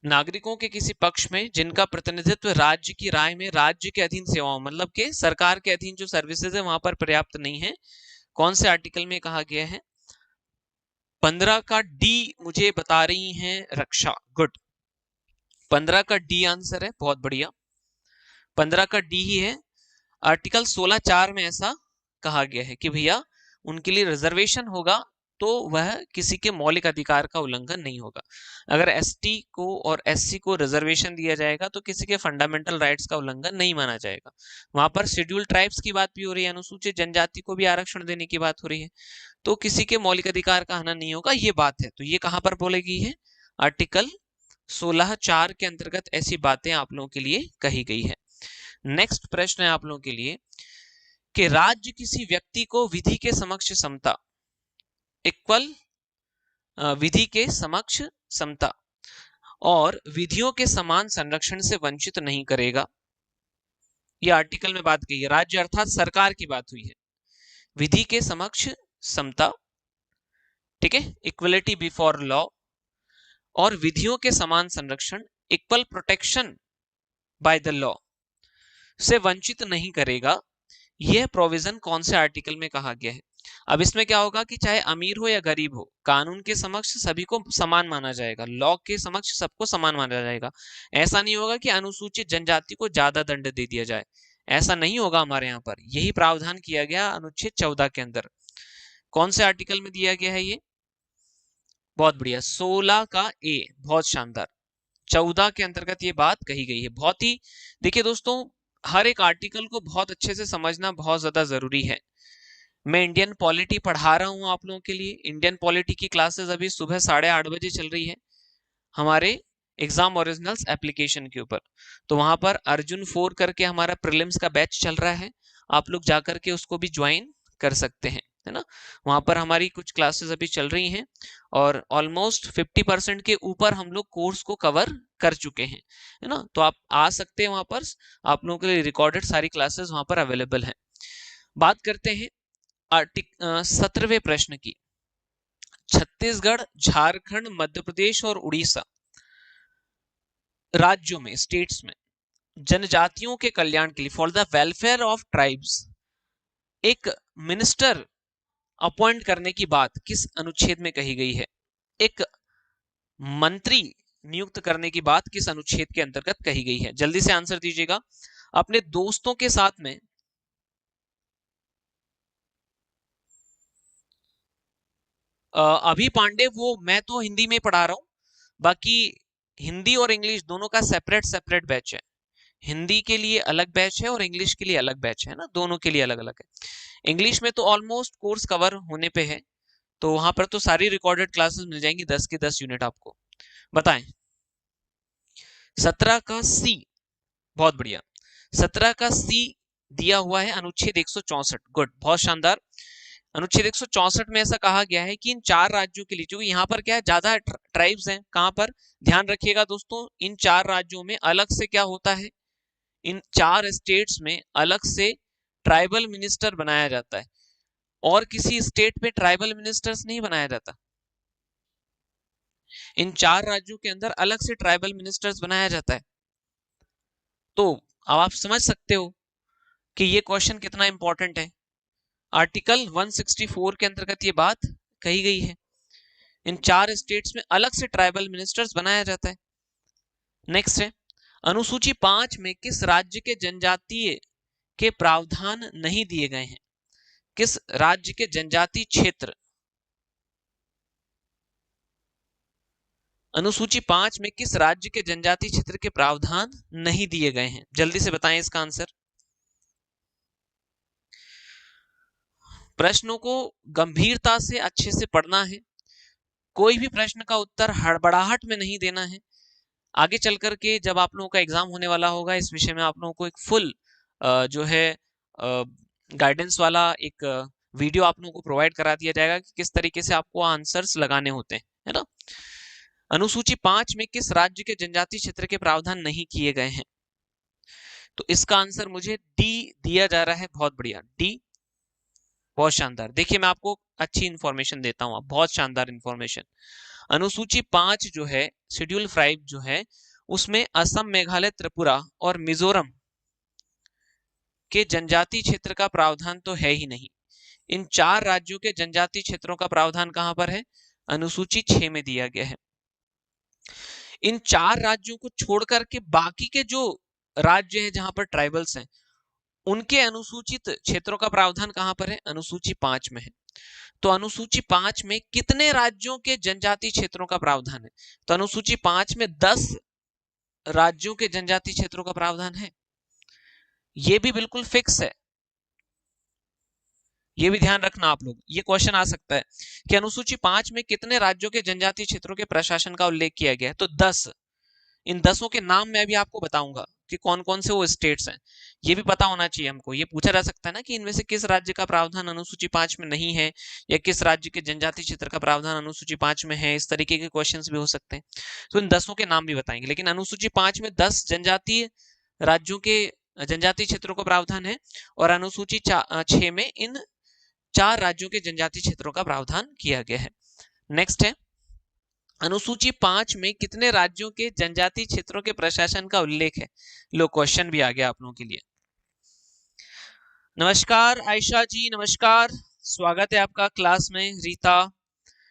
Speaker 1: नागरिकों के किसी पक्ष में जिनका प्रतिनिधित्व राज्य की राय में राज्य के अधीन सेवाओं, मतलब के सरकार के अधीन जो सर्विसेज है वहां पर पर्याप्त नहीं है, कौन से आर्टिकल में कहा गया है? 15 का डी मुझे बता रही हैं रक्षा, गुड, 15 का डी आंसर है, बहुत बढ़िया, 15 का डी ही है। आर्टिकल 16(4) में ऐसा कहा गया है कि भैया उनके लिए रिजर्वेशन होगा तो वह किसी के मौलिक अधिकार का उल्लंघन नहीं होगा। अगर एसटी को और एससी को रिजर्वेशन दिया जाएगा तो किसी के फंडामेंटल राइट्स का उल्लंघन नहीं माना जाएगा। वहां पर शेड्यूल्ड ट्राइब्स की बात भी हो रही है, अनुसूचित जनजाति को भी आरक्षण देने की बात हो रही है, तो किसी के मौलिक अधिकार का हनन नहीं होगा, ये बात है। तो ये कहां पर बोली गई है? आर्टिकल 16(4) के अंतर्गत ऐसी बातें आप लोगों के लिए कही गई है। नेक्स्ट प्रश्न है आप लोगों के लिए कि राज्य किसी व्यक्ति को विधि के समक्ष समता, इक्वल, विधि के समक्ष समता और विधियों के समान संरक्षण से वंचित नहीं करेगा। ये आर्टिकल में बात कही है, राज्य अर्थात सरकार की बात हुई है। विधि के समक्ष समता, ठीक है, इक्वलिटी बिफोर लॉ, और विधियों के समान संरक्षण, equal protection by the law, से वंचित नहीं करेगा। यह प्रोविजन कौन से आर्टिकल में कहा गया है? अब इसमें क्या होगा कि चाहे अमीर हो या गरीब हो, कानून के समक्ष सभी को समान माना जाएगा, लॉ के समक्ष सबको समान माना जाएगा। ऐसा नहीं होगा कि अनुसूचित जनजाति को ज्यादा दंड दे दिया जाए, ऐसा नहीं होगा हमारे यहाँ पर। यही प्रावधान किया गया अनुच्छेद 14 के अंदर। कौन से आर्टिकल में दिया गया है ये? बहुत बढ़िया, 16 का ए, बहुत शानदार। 14 के अंतर्गत ये बात कही गई है। बहुत ही, देखिए दोस्तों, हर एक आर्टिकल को बहुत अच्छे से समझना बहुत ज्यादा जरूरी है। मैं इंडियन पॉलिटी पढ़ा रहा हूं आप लोगों के लिए। इंडियन पॉलिटी की क्लासेस अभी सुबह 8:30 बजे चल रही है हमारे एग्जाम ओरिजिनल्स एप्लीकेशन के ऊपर। तो वहां पर अर्जुन 4 करके हमारा प्रीलिम्स का बैच चल रहा है, आप लोग जाकर के उसको भी ज्वाइन कर सकते हैं, है ना। वहां पर हमारी कुछ क्लासेस अभी चल रही हैं और ऑलमोस्ट 50% के ऊपर हम लोग कोर्स को कवर कर चुके हैं, है ना। तो आप आ सकते हैं वहां पर, आप लोगों के लिए रिकॉर्डेड सारी क्लासेस वहां पर अवेलेबल हैं। बात करते हैं 17वें प्रश्न की। छत्तीसगढ़, झारखंड, मध्य प्रदेश और उड़ीसा राज्यों में, स्टेट्स में, जनजातियों के कल्याण के लिए, for the welfare of tribes, एक मिनिस्टर अपॉइंट करने की बात किस अनुच्छेद में कही गई है? एक मंत्री नियुक्त करने की बात किस अनुच्छेद के अंतर्गत कही गई है? जल्दी से आंसर दीजिएगा। अपने दोस्तों के साथ में अभी पांडे, वो मैं तो हिंदी में पढ़ा रहा हूं, बाकी हिंदी और इंग्लिश दोनों का सेपरेट सेपरेट बैच है। हिंदी के लिए अलग बैच है और इंग्लिश के लिए अलग बैच है ना, दोनों के लिए अलग अलग है। इंग्लिश में तो ऑलमोस्ट कोर्स कवर होने पे है, तो वहां पर तो सारी रिकॉर्डेड क्लासेस मिल जाएंगी, 10 की 10 यूनिट आपको। बताएं। 17 का सी, बहुत बढ़िया। 17 का सी दिया हुआ है अनुच्छेद 164। गुड, बहुत शानदार। अनुच्छेद 164 में ऐसा कहा गया है कि इन चार राज्यों के लिए, क्योंकि यहाँ पर क्या है, ज्यादा ट्राइब्स हैं, कहाँ पर, ध्यान रखिएगा दोस्तों, इन चार राज्यों में अलग से क्या होता है, इन चार स्टेट्स में अलग से ट्राइबल मिनिस्टर बनाया जाता है, और किसी स्टेट में ट्राइबल मिनिस्टर्स नहीं बनाया जाता। इन चार राज्यों के अंदर अलग से ट्राइबल मिनिस्टर्स बनाया जाता है। तो अब आप समझ सकते हो कि ये क्वेश्चन कितना इंपॉर्टेंट है। आर्टिकल 164 के अंतर्गत ये बात कही गई है, इन चार स्टेट्स में अलग से ट्राइबल मिनिस्टर्स बनाया जाता है। नेक्स्ट है, अनुसूची 5 में किस राज्य के जनजातीय के प्रावधान नहीं दिए गए हैं? किस राज्य के जनजातीय क्षेत्र, अनुसूची 5 में किस राज्य के जनजातीय क्षेत्र के प्रावधान नहीं दिए गए हैं? जल्दी से बताएं इसका आंसर। प्रश्नों को गंभीरता से अच्छे से पढ़ना है, कोई भी प्रश्न का उत्तर हड़बड़ाहट में नहीं देना है। आगे चल करके जब आप लोगों का एग्जाम होने वाला होगा, इस विषय में आप लोगों को एक फुल जो है गाइडेंस वाला एक वीडियो आप लोगों को प्रोवाइड करा दिया जाएगा कि किस तरीके से आपको आंसर्स लगाने होते हैं, है ना। अनुसूची 5 में किस राज्य के जनजातीय क्षेत्र के प्रावधान नहीं किए गए हैं? तो इसका आंसर मुझे डी दिया जा रहा है। बहुत बढ़िया, डी, बहुत शानदार। देखिए मैं आपको अच्छी इंफॉर्मेशन देता हूँ, बहुत शानदार इंफॉर्मेशन। अनुसूची 5 जो है, शेड्यूल 5 जो है, उसमें असम, मेघालय, त्रिपुरा और मिजोरम के जनजातीय क्षेत्र का प्रावधान तो है ही नहीं। इन चार राज्यों के जनजातीय क्षेत्रों का प्रावधान कहां पर है? अनुसूची 6 में दिया गया है। इन चार राज्यों को छोड़कर के बाकी के जो राज्य हैं जहां पर ट्राइबल्स हैं, उनके अनुसूचित क्षेत्रों का प्रावधान कहां पर है? अनुसूची 5 में है। तो अनुसूची 5 में कितने राज्यों के जनजातीय क्षेत्रों का प्रावधान है? तो अनुसूची 5 में 10 राज्यों के जनजातीय क्षेत्रों का प्रावधान है। ये भी बिल्कुल फिक्स है, ये भी ध्यान रखना आप लोग। ये क्वेश्चन आ सकता है कि अनुसूची 5 में कितने राज्यों के जनजातीय क्षेत्रों के प्रशासन का उल्लेख किया गया है? तो 10। इन 10 के नाम मैं भी आपको बताऊंगा कि कौन कौन से वो स्टेट्स हैं। ये भी पता होना चाहिए हमको। ये पूछा जा सकता है ना कि इनमें से किस राज्य का प्रावधान अनुसूची 5 में नहीं है, या किस राज्य के जनजातीय क्षेत्र का प्रावधान अनुसूची 5 में है। इस तरीके के क्वेश्चंस भी हो सकते हैं। तो इन 10 के नाम भी बताएंगे, लेकिन अनुसूची 5 में 10 जनजातीय राज्यों के जनजातीय क्षेत्रों का प्रावधान है, और अनुसूची 6 में इन चार राज्यों के जनजातीय क्षेत्रों का प्रावधान किया गया है। नेक्स्ट है, अनुसूची 5 में कितने राज्यों के जनजातीय क्षेत्रों के प्रशासन का उल्लेख है? लो, क्वेश्चन भी आ गया आप लोगों के लिए। नमस्कार आयशा जी, नमस्कार, स्वागत है आपका क्लास में। रीता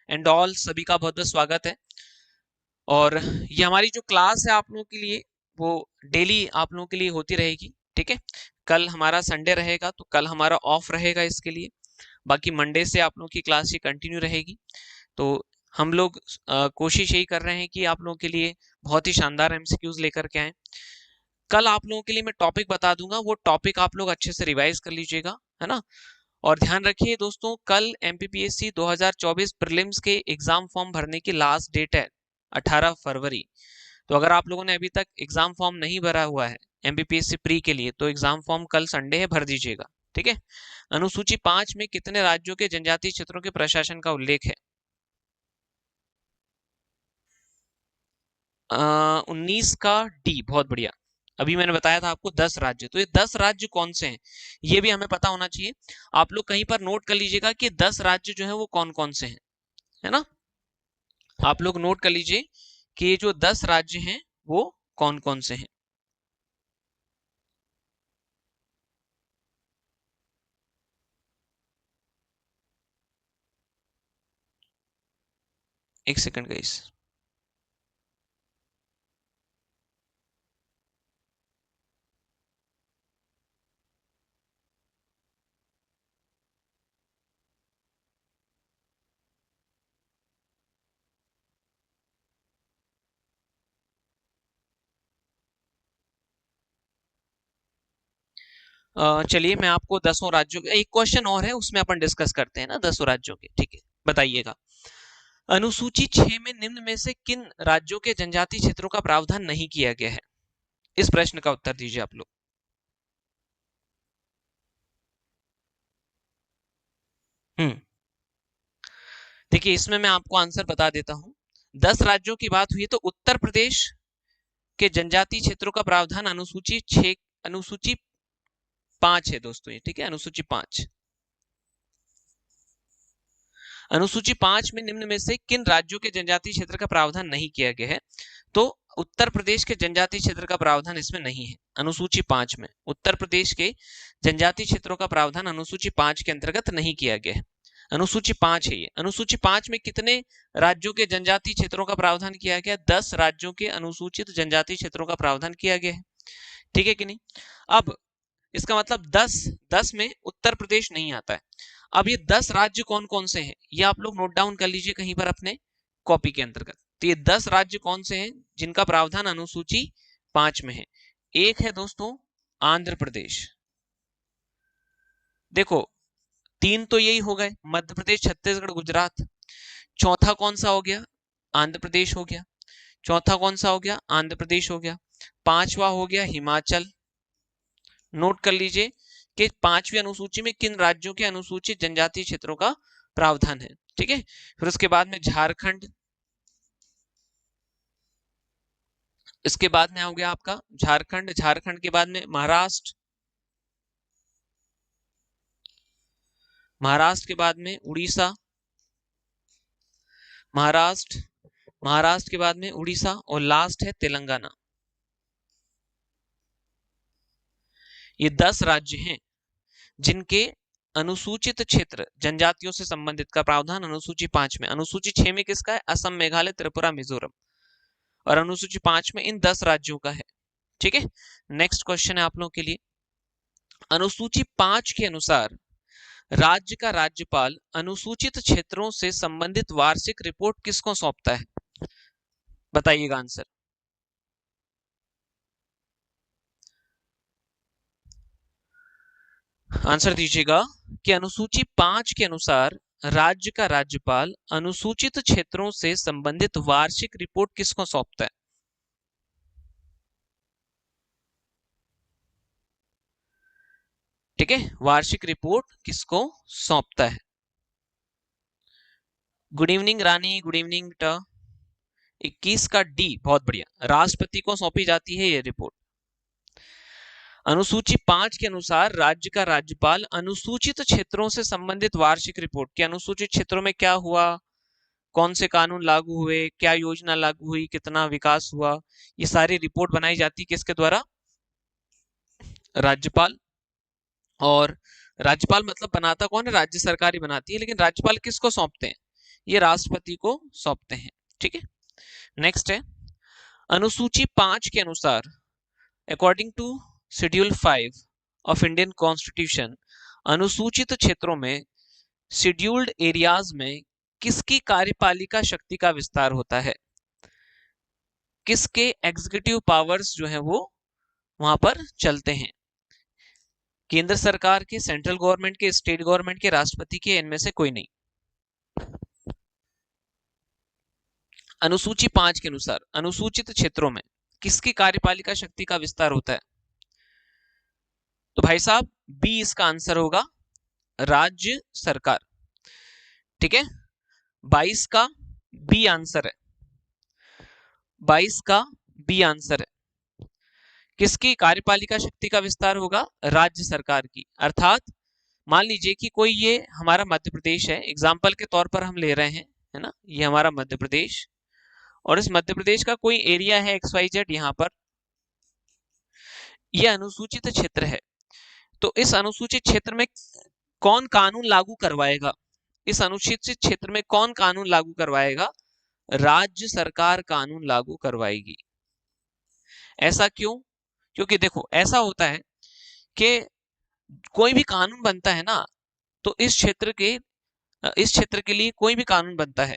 Speaker 1: एंड ऑल, सभी का बहुत बहुत स्वागत है। और ये हमारी जो क्लास है आप लोगों के लिए, वो डेली आप लोगों के लिए होती रहेगी, ठीक है। कल हमारा संडे रहेगा, तो कल हमारा ऑफ रहेगा इसके लिए। बाकी मंडे से आप लोगों की क्लास ये कंटिन्यू रहेगी। तो हम लोग कोशिश यही कर रहे हैं कि आप लोगों के लिए बहुत ही शानदार एमसीक्यूज लेकर के आए। कल आप लोगों के लिए मैं टॉपिक बता दूंगा, वो टॉपिक आप लोग अच्छे से रिवाइज कर लीजिएगा, है ना। और ध्यान रखिए दोस्तों, कल एमपीपीएससी 2024 प्रीलिम्स के एग्जाम फॉर्म भरने की लास्ट डेट है 18 फरवरी। तो अगर आप लोगों ने अभी तक एग्जाम फॉर्म नहीं भरा हुआ है एमपीपीएससी प्री के लिए, तो एग्जाम फॉर्म कल संडे है, भर दीजिएगा, ठीक है। अनुसूची 5 में कितने राज्यों के जनजातीय क्षेत्रों के प्रशासन का उल्लेख है? 19 का डी, बहुत बढ़िया। अभी मैंने बताया था आपको 10 राज्य, तो ये 10 राज्य कौन से हैं ये भी हमें पता होना चाहिए। आप लोग कहीं पर नोट कर लीजिएगा कि 10 राज्य जो है वो कौन कौन से हैं, है ना। आप लोग नोट कर लीजिए कि ये जो 10 राज्य हैं वो कौन कौन से हैं। एक सेकंड गाइस। चलिए मैं आपको 10 राज्यों एक क्वेश्चन और है, उसमें अपन डिस्कस करते हैं ना 10 राज्यों के, ठीक है। बताइएगा, अनुसूची 6 में निम्न में से किन राज्यों के जनजातीय क्षेत्रों का प्रावधान नहीं किया गया है? इस प्रश्न का उत्तर दीजिए आप लोग। देखिए इसमें मैं आपको आंसर बता देता हूं। 10 राज्यों की बात हुई तो उत्तर प्रदेश के जनजातीय क्षेत्रों का प्रावधान अनुसूची 6 अनुसूची 5 है दोस्तों, ये ठीक है, अनुसूची 5। अनुसूची 5 में निम्न में से किन राज्यों के जनजातीय क्षेत्र का प्रावधान नहीं किया गया है? तो उत्तर प्रदेश के जनजातीय क्षेत्र का प्रावधान इसमें नहीं है। अनुसूची 5 में उत्तर प्रदेश के जनजातीय क्षेत्रों का प्रावधान अनुसूची 5 के अंतर्गत नहीं किया गया है। अनुसूची 5 है ये। अनुसूची 5 में कितने राज्यों के जनजातीय क्षेत्रों का प्रावधान किया गया? 10 राज्यों के अनुसूचित जनजातीय क्षेत्रों का प्रावधान किया गया है, ठीक है कि नहीं? अब इसका मतलब 10 में उत्तर प्रदेश नहीं आता है। अब ये 10 राज्य कौन कौन से हैं, ये आप लोग नोट डाउन कर लीजिए कहीं पर अपने कॉपी के अंतर्गत। तो ये 10 राज्य कौन से हैं जिनका प्रावधान अनुसूची 5 में है? एक है दोस्तों आंध्र प्रदेश। देखो 3 तो यही हो गए, मध्य प्रदेश, छत्तीसगढ़, गुजरात। चौथा कौन सा हो गया? आंध्र प्रदेश हो गया। चौथा कौन सा हो गया? आंध्र प्रदेश हो गया। पांचवा हो गया हिमाचल। नोट कर लीजिए कि 5वीं अनुसूची में किन राज्यों के अनुसूचित जनजातीय क्षेत्रों का प्रावधान है, ठीक है। फिर उसके बाद में झारखंड, इसके बाद में हो गया आपका झारखंड। झारखंड के बाद में महाराष्ट्र, महाराष्ट्र के बाद में उड़ीसा, महाराष्ट्र, महाराष्ट्र के बाद में उड़ीसा, और लास्ट है तेलंगाना। ये 10 राज्य हैं जिनके अनुसूचित क्षेत्र जनजातियों से संबंधित का प्रावधान अनुसूची 5 में। अनुसूची 6 में किसका है? असम, मेघालय, त्रिपुरा, मिजोरम। और अनुसूची 5 में इन 10 राज्यों का है, ठीक है। नेक्स्ट क्वेश्चन है आप लोगों के लिए। अनुसूची 5 के अनुसार राज्य का राज्यपाल अनुसूचित क्षेत्रों से संबंधित वार्षिक रिपोर्ट किसको सौंपता है? बताइएगा आंसर। आंसर दीजिएगा कि अनुसूची 5 के अनुसार राज्य का राज्यपाल अनुसूचित क्षेत्रों से संबंधित वार्षिक रिपोर्ट किसको सौंपता है? ठीक है, वार्षिक रिपोर्ट किसको सौंपता है? गुड इवनिंग रानी, गुड इवनिंग बेटा। 21 का डी, बहुत बढ़िया, राष्ट्रपति को सौंपी जाती है ये रिपोर्ट। अनुसूची 5 के अनुसार राज्य का राज्यपाल अनुसूचित क्षेत्रों से संबंधित वार्षिक रिपोर्ट, कि अनुसूचित क्षेत्रों में क्या हुआ, कौन से कानून लागू हुए, क्या योजना लागू हुई, कितना विकास हुआ, ये सारी रिपोर्ट बनाई जाती है किसके द्वारा? राज्यपाल। और राज्यपाल मतलब बनाता कौन है? राज्य सरकार ही बनाती है, लेकिन राज्यपाल किसको सौंपते हैं? ये राष्ट्रपति को सौंपते हैं, ठीक है। नेक्स्ट है, अनुसूची 5 के अनुसार according to schedule 5 of Indian constitution, अनुसूचित क्षेत्रों में, शेड्यूल्ड एरियाज में किसकी कार्यपालिका शक्ति का विस्तार होता है? किसके एग्जीक्यूटिव पावर्स जो है वो वहां पर चलते हैं? केंद्र सरकार के, सेंट्रल गवर्नमेंट के, स्टेट गवर्नमेंट के, राष्ट्रपति के, इनमें से कोई नहीं। अनुसूची 5 के अनुसार अनुसूचित क्षेत्रों में किसकी कार्यपालिका शक्ति का विस्तार होता है? तो भाई साहब बी इसका आंसर होगा, राज्य सरकार, ठीक है। 22 का बी आंसर है, 22 का बी आंसर है। किसकी कार्यपालिका शक्ति का विस्तार होगा? राज्य सरकार की। अर्थात मान लीजिए कि कोई, ये हमारा मध्य प्रदेश है, एग्जाम्पल के तौर पर हम ले रहे हैं, है ना, ये हमारा मध्य प्रदेश, और इस मध्य प्रदेश का कोई एरिया है XYZ, यहाँ पर ये अनुसूचित क्षेत्र है। तो इस अनुसूचित क्षेत्र में कौन कानून लागू करवाएगा? इस अनुसूचित क्षेत्र में कौन कानून लागू करवाएगा? राज्य सरकार कानून लागू करवाएगी। ऐसा क्यों? क्योंकि देखो ऐसा होता है कि कोई भी कानून बनता है ना, तो इस क्षेत्र के लिए कोई भी कानून बनता है,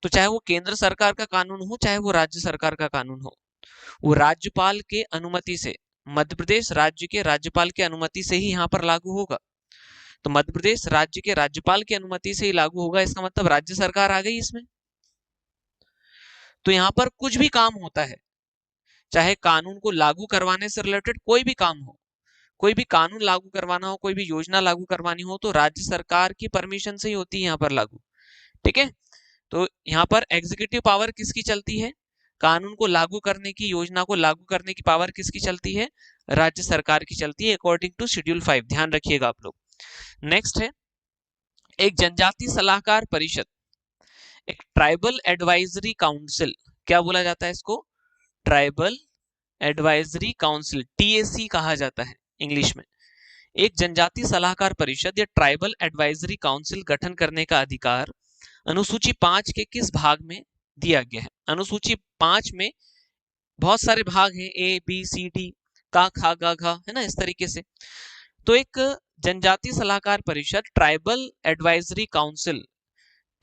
Speaker 1: तो चाहे वो केंद्र सरकार का कानून हो, चाहे वो राज्य सरकार का कानून हो, वो राज्यपाल के अनुमति से, मध्य प्रदेश राज्य के राज्यपाल की अनुमति से ही यहाँ पर लागू होगा। तो मध्य प्रदेश राज्य के राज्यपाल की अनुमति से ही लागू होगा, इसका मतलब राज्य सरकार आ गई इसमें। तो यहाँ पर कुछ भी काम होता है, चाहे कानून को लागू करवाने से रिलेटेड कोई भी काम हो, कोई भी कानून लागू करवाना हो, कोई भी योजना लागू करवानी हो, तो राज्य सरकार की परमिशन से ही होती है यहाँ पर लागू। ठीक है, तो यहाँ पर एग्जीक्यूटिव पावर किसकी चलती है? कानून को लागू करने की, योजना को लागू करने की पावर किसकी चलती है? राज्य सरकार की चलती है, अकॉर्डिंग टू शेड्यूल 5। ध्यान रखिएगा आप लोग। नेक्स्ट है एक जनजाति सलाहकार परिषद, एक ट्राइबल एडवाइजरी काउंसिल। क्या बोला जाता है इसको? ट्राइबल एडवाइजरी काउंसिल, टीएसी कहा जाता है इंग्लिश में। एक जनजाति सलाहकार परिषद या ट्राइबल एडवाइजरी काउंसिल गठन करने का अधिकार अनुसूची 5 के किस भाग में दिया गया है? अनुसूची 5 में बहुत सारे भाग हैं, ए बी सी डी, का खा गा घा, है ना, इस तरीके से। तो एक जनजाति सलाहकार परिषद, ट्राइबल एडवाइजरी काउंसिल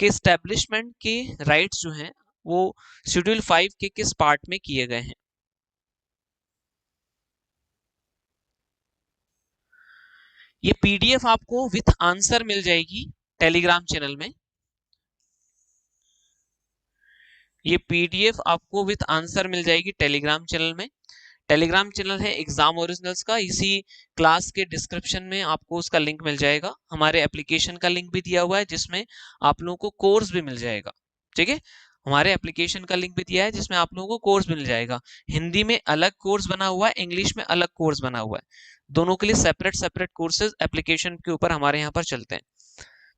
Speaker 1: के स्टैब्लिशमेंट के राइट्स जो हैं वो शेड्यूल 5 के किस पार्ट में किए गए हैं? ये पीडीएफ आपको विथ आंसर मिल जाएगी टेलीग्राम चैनल में। ये पीडीएफ आपको विथ आंसर मिल जाएगी टेलीग्राम चैनल में। टेलीग्राम चैनल है एग्जाम ओरिजिनल्स का, इसी क्लास के डिस्क्रिप्शन में आपको उसका लिंक मिल जाएगा। हमारे एप्लीकेशन का लिंक भी दिया हुआ है जिसमें आप लोगों को कोर्स भी मिल जाएगा। ठीक है, हमारे एप्लीकेशन का लिंक भी दिया है जिसमें आप लोगों को कोर्स मिल जाएगा। हिंदी में अलग कोर्स बना हुआ है, इंग्लिश में अलग कोर्स बना हुआ है, दोनों के लिए सेपरेट सेपरेट कोर्सेज एप्लीकेशन के ऊपर हमारे यहाँ पर चलते हैं।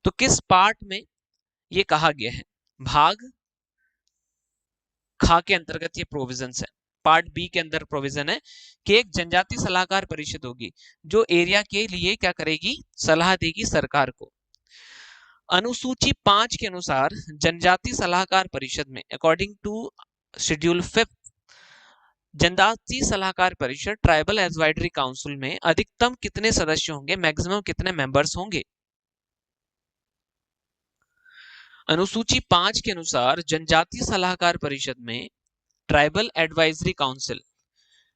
Speaker 1: तो किस पार्ट में ये कहा गया है? भाग खा के अंतर्गत ये प्रोविजंस है। पार्ट बी के अंदर प्रोविजन है कि एक जनजाति सलाहकार परिषद होगी जो एरिया के लिए क्या करेगी? सलाह देगी सरकार को। अनुसूची 5 के अनुसार जनजाति सलाहकार परिषद में अकॉर्डिंग टू शेड्यूल 5, जनजाति सलाहकार परिषद ट्राइबल एडवाइजरी काउंसिल में अधिकतम कितने सदस्य होंगे? मैक्सिमम कितने मेंबर्स होंगे? अनुसूची 5 के अनुसार जनजाति सलाहकार परिषद में ट्राइबल एडवाइजरी काउंसिल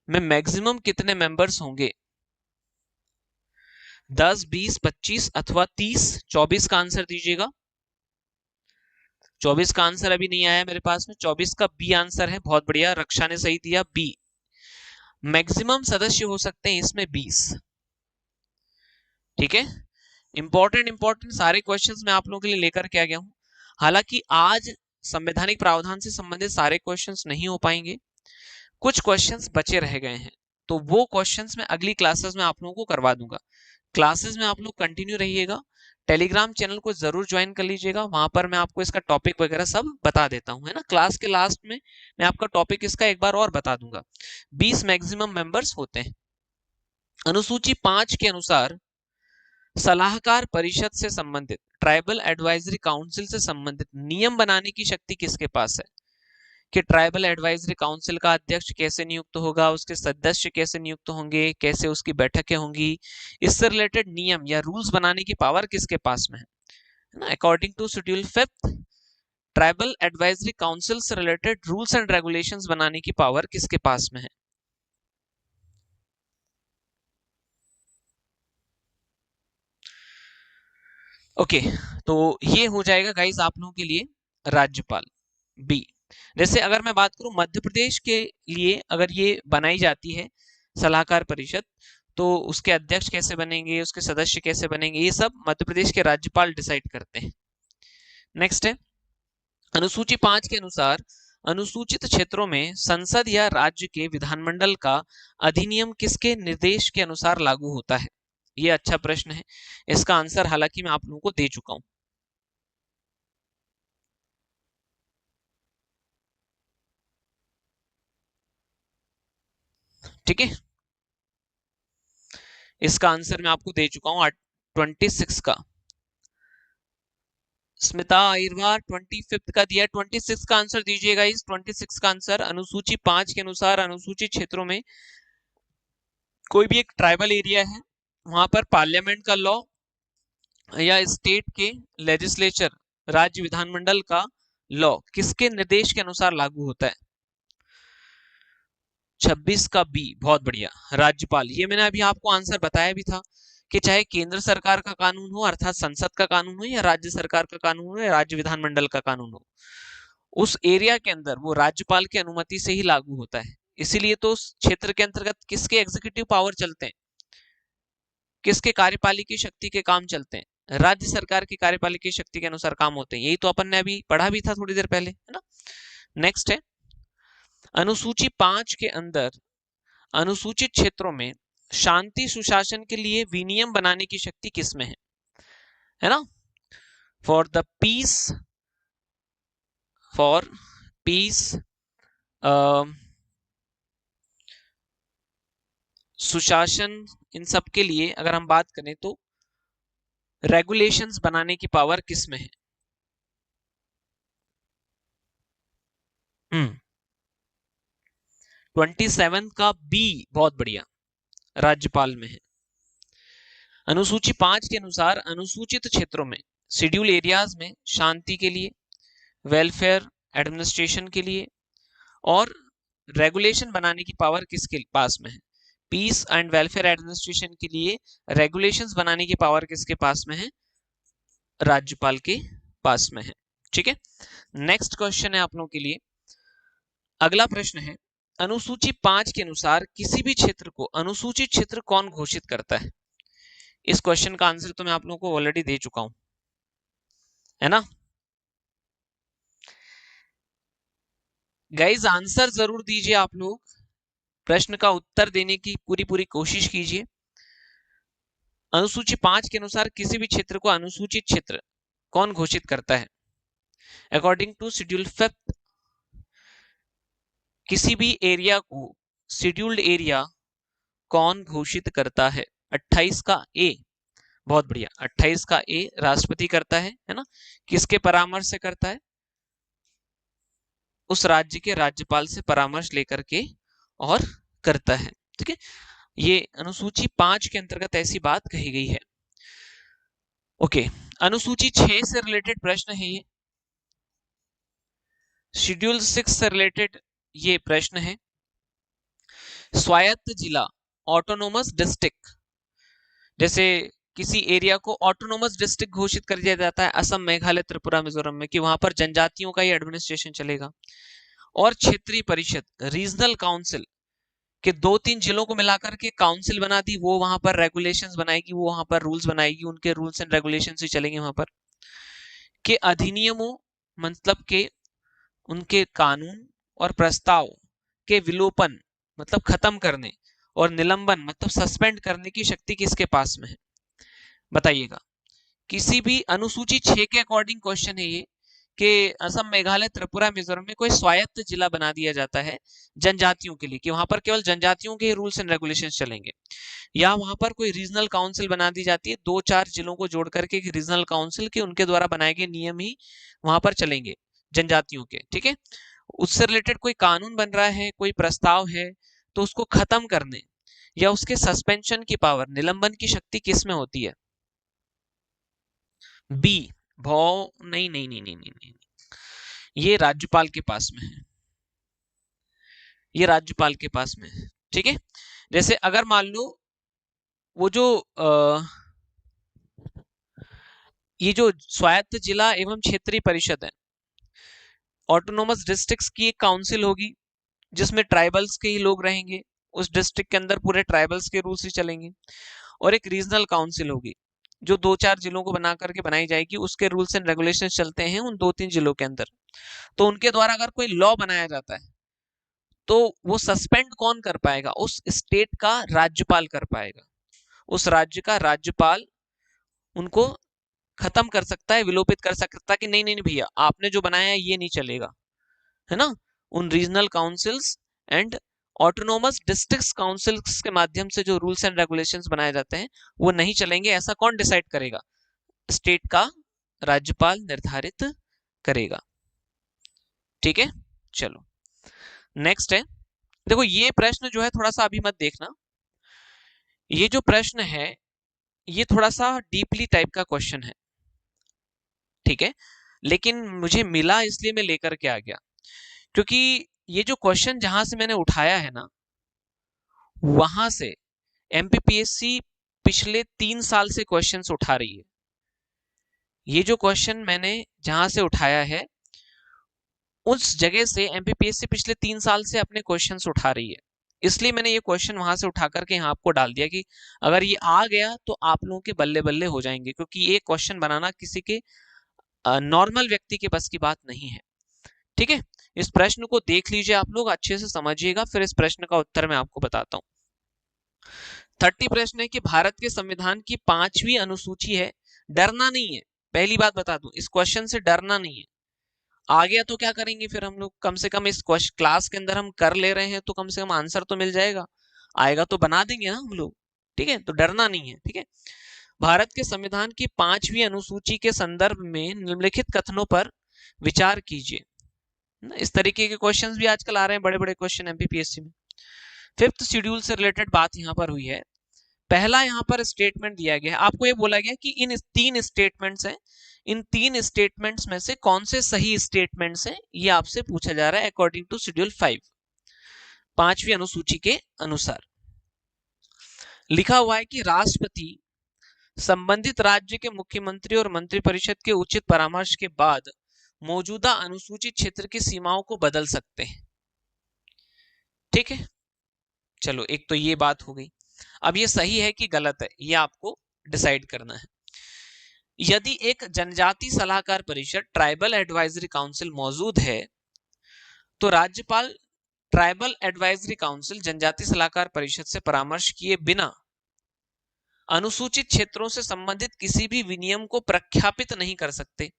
Speaker 1: में मैक्सिमम कितने मेंबर्स होंगे? 10, 20, 25 अथवा 30? 24 का आंसर दीजिएगा। 24 का आंसर अभी नहीं आया मेरे पास में, 24 का बी आंसर है। बहुत बढ़िया, रक्षा ने सही दिया, बी। मैक्सिमम सदस्य हो सकते हैं इसमें 20। ठीक है, इंपॉर्टेंट सारे क्वेश्चंस मैं आप लोगों के लिए लेकर के आ गया हूं। हालांकि आज संवैधानिक प्रावधान से संबंधित सारे क्वेश्चंस नहीं हो पाएंगे, कुछ क्वेश्चंस बचे रह गए हैं, तो वो क्वेश्चंस मैं अगली क्लासेस में आप लोगों को करवा दूंगा। क्लासेस में आप लोग कंटिन्यू रहिएगा, टेलीग्राम चैनल को जरूर ज्वाइन कर लीजिएगा, वहां पर मैं आपको इसका टॉपिक वगैरह सब बता देता हूं, है ना। क्लास के लास्ट में मैं आपका टॉपिक इसका एक बार और बता दूंगा। 20 मैक्सिमम मेंबर्स होते हैं। अनुसूची 5 के अनुसार सलाहकार परिषद से संबंधित, ट्राइबल एडवाइजरी काउंसिल से संबंधित नियम बनाने की शक्ति किसके पास है? कि ट्राइबल एडवाइजरी काउंसिल का अध्यक्ष कैसे नियुक्त होगा, उसके सदस्य कैसे नियुक्त होंगे, कैसे उसकी बैठकें होंगी, इससे रिलेटेड नियम या रूल्स बनाने की पावर किसके पास में है ना। According to schedule 5, tribal advisory council से रिलेटेड रूल्स एंड रेगुलेशंस बनाने की पावर किसके पास में है? ओके, तो ये हो जाएगा गाइस आप लोगों के लिए राज्यपाल, बी। जैसे अगर मैं बात करूं मध्य प्रदेश के लिए, अगर ये बनाई जाती है सलाहकार परिषद, तो उसके अध्यक्ष कैसे बनेंगे, उसके सदस्य कैसे बनेंगे, ये सब मध्य प्रदेश के राज्यपाल डिसाइड करते हैं। नेक्स्ट है अनुसूची 5 के अनुसार अनुसूचित क्षेत्रों में संसद या राज्य के विधानमंडल का अधिनियम किसके निर्देश के अनुसार लागू होता है? ये अच्छा प्रश्न है, इसका आंसर हालांकि मैं आप लोगों को दे चुका हूं। ठीक है, इसका आंसर मैं आपको दे चुका हूं 26 का। स्मिता अहिरवार 25 का दिया, 26 का आंसर दीजिएगा। इस 26 का आंसर अनुसूची 5 के अनुसार अनुसूचित क्षेत्रों में कोई भी एक ट्राइबल एरिया है, वहां पर पार्लियामेंट का लॉ या स्टेट के लेजिस्लेचर, राज्य विधानमंडल का लॉ किसके निर्देश के अनुसार लागू होता है? 26 का बी, बहुत बढ़िया, राज्यपाल। ये मैंने अभी आपको आंसर बताया भी था कि चाहे केंद्र सरकार का कानून हो अर्थात संसद का कानून हो, या राज्य सरकार का कानून हो, या राज्य विधानमंडल का कानून हो, उस एरिया के अंदर वो राज्यपाल की अनुमति से ही लागू होता है। इसीलिए तो उस क्षेत्र के अंतर्गत किसके एग्जीक्यूटिव पावर चलते हैं, किसके कार्यपालिकी शक्ति के काम चलते हैं, राज्य सरकार की कार्यपालिकी शक्ति के अनुसार काम होते हैं। यही तो अपन ने अभी पढ़ा भी था थोड़ी देर पहले, है ना। नेक्स्ट है अनुसूची 5 के अंदर अनुसूचित क्षेत्रों में शांति सुशासन के लिए विनियम बनाने की शक्ति किसमें है ना। फॉर पीस सुशासन, इन सब के लिए अगर हम बात करें तो रेगुलेशंस बनाने की पावर किसमें है। 27 का बी, बहुत बढ़िया, राज्यपाल में है। अनुसूची 5 के अनुसार अनुसूचित क्षेत्रों में शेड्यूल एरियाज में शांति के लिए, वेलफेयर एडमिनिस्ट्रेशन के लिए और रेगुलेशन बनाने की पावर किसके पास में है। पीस एंड वेलफेयर एडमिनिस्ट्रेशन के लिए रेगुलेशंस बनाने की पावर किसके पास में है, राज्यपाल के पास में है। ठीक है, नेक्स्ट क्वेश्चन है आप लोगों के लिए। अगला प्रश्न है अनुसूची 5 के अनुसार किसी भी क्षेत्र को अनुसूचित क्षेत्र कौन घोषित करता है। इस क्वेश्चन का आंसर तो मैं आप लोगों को ऑलरेडी दे चुका हूं, है ना। गाइस आंसर जरूर दीजिए आप लोग, प्रश्न का उत्तर देने की पूरी कोशिश कीजिए। अनुसूची 5 के अनुसार किसी भी क्षेत्र को अनुसूचित क्षेत्र कौन घोषित करता है। अकॉर्डिंग टू शेड्यूल 5 किसी भी एरिया को शेड्यूल्ड एरिया कौन घोषित करता है। 28 का ए, बहुत बढ़िया, 28 का ए राष्ट्रपति करता है ना। किसके परामर्श से करता है, उस राज्य के राज्यपाल से परामर्श लेकर के और करता है। ठीक है, ये अनुसूची 5 के अंतर्गत ऐसी बात कही गई है। ओके, अनुसूची 6 से रिलेटेड प्रश्न है ये, शेड्यूल 6 से रिलेटेड ये प्रश्न है। स्वायत्त जिला ऑटोनोमस डिस्ट्रिक्ट, जैसे किसी एरिया को ऑटोनोमस डिस्ट्रिक्ट घोषित कर दिया जाता है असम, मेघालय, त्रिपुरा, मिजोरम में, कि वहां पर जनजातियों का ही एडमिनिस्ट्रेशन चलेगा। और क्षेत्रीय परिषद रीजनल काउंसिल कि 2-3 जिलों को मिलाकर के काउंसिल बना दी, वो वहां पर रेगुलेशंस बनाएगी, वो वहां पर रूल्स बनाएगी, उनके रूल्स एंड रेगुलेशंस ही चलेंगे वहां पर। के अधिनियमों मतलब के उनके कानून और प्रस्ताव के विलोपन मतलब खत्म करने और निलंबन मतलब सस्पेंड करने की शक्ति किसके पास में है, बताइएगा। किसी भी अनुसूची 6 के अकॉर्डिंग क्वेश्चन है ये कि असम, मेघालय, त्रिपुरा, मिजोरम में कोई स्वायत्त जिला बना दिया जाता है जनजातियों के लिए कि वहां पर केवल जनजातियों के रूल्स एंड रेगुलेशंस चलेंगे, या वहां पर कोई रीजनल काउंसिल बना दी जाती है 2-4 जिलों को जोड़ करके रीजनल काउंसिल के उनके द्वारा बनाए गए नियम ही वहां पर चलेंगे जनजातियों के। ठीक है, उससे रिलेटेड कोई कानून बन रहा है, कोई प्रस्ताव है, तो उसको खत्म करने या उसके सस्पेंशन की पावर, निलंबन की शक्ति किस में होती है। बी, भौ नहीं नहीं नहीं नहीं नहीं नहीं, ये राज्यपाल के पास में है, ये राज्यपाल के पास में है। ठीक है, जैसे अगर मान लो वो जो ये जो स्वायत्त जिला एवं क्षेत्रीय परिषद है, ऑटोनोमस डिस्ट्रिक्ट्स की एक काउंसिल होगी जिसमें ट्राइबल्स के ही लोग रहेंगे, उस डिस्ट्रिक्ट के अंदर पूरे ट्राइबल्स के रूल्स ही चलेंगे। और एक रीजनल काउंसिल होगी जो 2-4 जिलों को बना करके बनाई जाएगी, उसके रूल्स एंड रेगुलेशंस चलते हैं उन 2-3 जिलों के अंदर। तो उनके द्वारा अगर कोई लॉ बनाया जाता है तो वो सस्पेंड कौन कर पाएगा, उस स्टेट का राज्यपाल कर पाएगा, उस राज्य का राज्यपाल उनको खत्म कर सकता है, विलोपित कर सकता है कि नहीं नहीं भैया आपने जो बनाया है ये नहीं चलेगा, है ना। उन regional councils and autonomous district councils के माध्यम से जो रूल्स एंड रेगुलेशंस बनाए जाते हैं वो नहीं चलेंगे, ऐसा कौन डिसाइड करेगा, स्टेट का राज्यपाल निर्धारित करेगा। ठीक है, चलो नेक्स्ट है। देखो ये प्रश्न जो है थोड़ा सा अभी मत देखना, ये जो प्रश्न है ये थोड़ा सा डीपली टाइप का क्वेश्चन है। ठीक है, लेकिन मुझे मिला इसलिए मैं लेकर के आ गया, क्योंकि ये जो क्वेश्चन जहां से मैंने उठाया है ना, वहां से एमपीपीएससी पिछले 3 साल से क्वेश्चंस उठा रही है। ये जो क्वेश्चन मैंने जहां से उठाया है उस जगह से एमपीपीएससी पिछले 3 साल से अपने क्वेश्चंस उठा रही है। इसलिए मैंने ये क्वेश्चन वहां से उठा करके यहाँ आपको डाल दिया कि अगर ये आ गया तो आप लोगों के बल्ले बल्ले हो जाएंगे, क्योंकि ये क्वेश्चन बनाना किसी के नॉर्मल व्यक्ति के बस की बात नहीं है। ठीक है, इस प्रश्न को देख लीजिए, आप लोग अच्छे से समझिएगा, फिर इस प्रश्न का उत्तर मैं आपको बताता हूँ। 30 प्रश्न है कि भारत के संविधान की 5वीं अनुसूची है, डरना नहीं है। पहली बात बता दूं, इस क्वेश्चन से डरना नहीं है। आ गया तो क्या करेंगे फिर हम लोग, कम से कम इस क्लास के अंदर हम कर ले रहे हैं तो कम से कम आंसर तो मिल जाएगा। आएगा तो बना देंगे ना हम लोग। ठीक है, तो डरना नहीं है। ठीक है, भारत के संविधान की 5वीं अनुसूची के संदर्भ में निम्नलिखित कथनों पर विचार कीजिए। इस तरीके के क्वेश्चंस भी आजकल आ रहे हैं, बड़े बड़े क्वेश्चन एमपीपीएससी में। 5th शेड्यूल से रिलेटेड बात यहाँ पर हुई है। पहला यहाँ पर स्टेटमेंट दिया गया है, आपको ये बोला गया कि इन 3 स्टेटमेंट्स हैं, इन 3 स्टेटमेंट्स में से कौन से सही स्टेटमेंट्स हैं, ये आपसे पूछा जा रहा है अकॉर्डिंग टू शेड्यूल 5, 5वीं अनुसूची के अनुसार। लिखा हुआ है कि राष्ट्रपति संबंधित राज्य के मुख्यमंत्री और मंत्रिपरिषद के उचित परामर्श के बाद मौजूदा अनुसूचित क्षेत्र की सीमाओं को बदल सकते हैं। ठीक है, चलो एक तो ये बात हो गई। अब ये सही है कि गलत है, ये आपको डिसाइड करना है। यदि एक जनजाति सलाहकार परिषद ट्राइबल एडवाइजरी काउंसिल मौजूद है तो राज्यपाल ट्राइबल एडवाइजरी काउंसिल जनजाति सलाहकार परिषद से परामर्श किए बिना अनुसूचित क्षेत्रों से संबंधित किसी भी विनियम को प्रख्यापित नहीं कर सकते।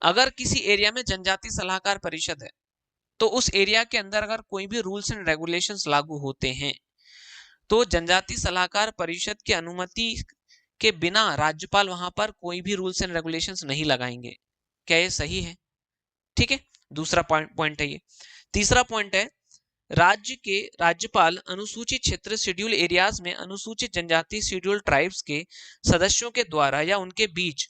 Speaker 1: अगर किसी एरिया में जनजाति सलाहकार परिषद है तो उस एरिया के अंदर अगर कोई भी रूल्स एंड रेगुलेशंस लागू होते हैं तो जनजाति सलाहकार परिषद की अनुमति के बिना राज्यपाल वहां पर कोई भी रूल्स एंड रेगुलेशंस नहीं लगाएंगे। क्या ये सही है? ठीक है, दूसरा पॉइंट है ये। तीसरा पॉइंट है, राज्य के राज्यपाल अनुसूचित क्षेत्र शेड्यूल एरियाज में अनुसूचित जनजाति शेड्यूल ट्राइब्स के सदस्यों के द्वारा या उनके बीच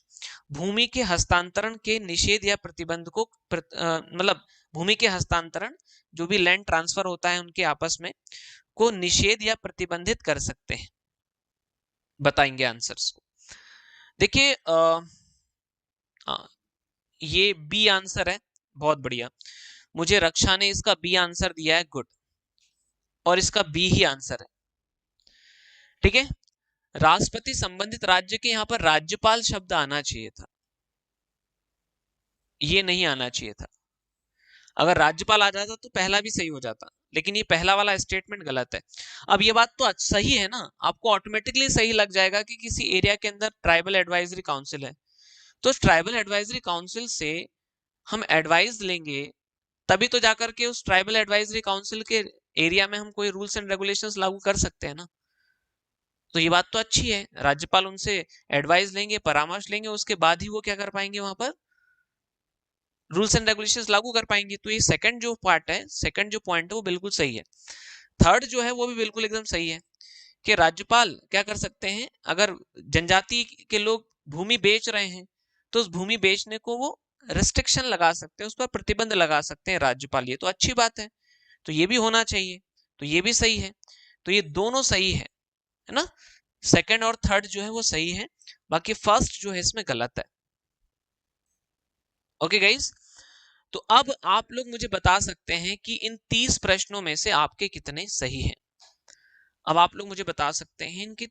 Speaker 1: भूमि के हस्तांतरण के निषेध या प्रतिबंध को मतलब भूमि के हस्तांतरण, जो भी लैंड ट्रांसफर होता है उनके आपस में, को निषेध या प्रतिबंधित कर सकते हैं। बताएंगे आंसर्स को। देखिए ये बी आंसर है, बहुत बढ़िया। मुझे रक्षा ने इसका बी आंसर दिया है, गुड, और इसका बी ही आंसर है। ठीक है, राष्ट्रपति संबंधित राज्य के यहां पर राज्यपाल शब्द आना चाहिए था, ये नहीं आना चाहिए था। अगर राज्यपाल आ जाता तो पहला भी सही हो जाता, लेकिन ये पहला वाला स्टेटमेंट गलत है। अब ये बात तो सही है ना, आपको ऑटोमेटिकली सही लग जाएगा कि किसी एरिया के अंदर ट्राइबल एडवाइजरी काउंसिल है तो ट्राइबल एडवाइजरी काउंसिल से हम एडवाइस लेंगे, तभी तो जाकर के उस ट्राइबल एडवाइजरी काउंसिल के एरिया में हम कोई रूल्स एंड रेगुलेशंस लागू कर सकते हैं ना। तो ये बात तो अच्छी है, राज्यपाल उनसे एडवाइस लेंगे, परामर्श लेंगे, उसके बाद ही वो क्या कर पाएंगे, वहां पर रूल्स एंड रेगुलेशंस लागू कर पाएंगे। तो ये सेकंड जो पार्ट है, सेकंड जो पॉइंट है वो बिल्कुल सही है। थर्ड जो है वो भी बिल्कुल एकदम सही है कि राज्यपाल क्या कर सकते हैं, अगर जनजाति के लोग भूमि बेच रहे हैं तो उस भूमि बेचने को वो रिस्ट्रिक्शन लगा सकते हैं, उस पर प्रतिबंध लगा सकते हैं राज्यपाल। ये तो अच्छी बात है, तो ये भी होना चाहिए, तो ये भी सही है। तो ये दोनों सही है ना, सेकंड और थर्ड जो है वो सही है, बाकी फर्स्ट जो है इसमें गलत है। ओके गाइस, तो अब आप लोग मुझे बता सकते हैं कि इन 30 प्रश्नों में से आपके कितने सही हैं। अब आप लोग मुझे बता सकते हैं इनके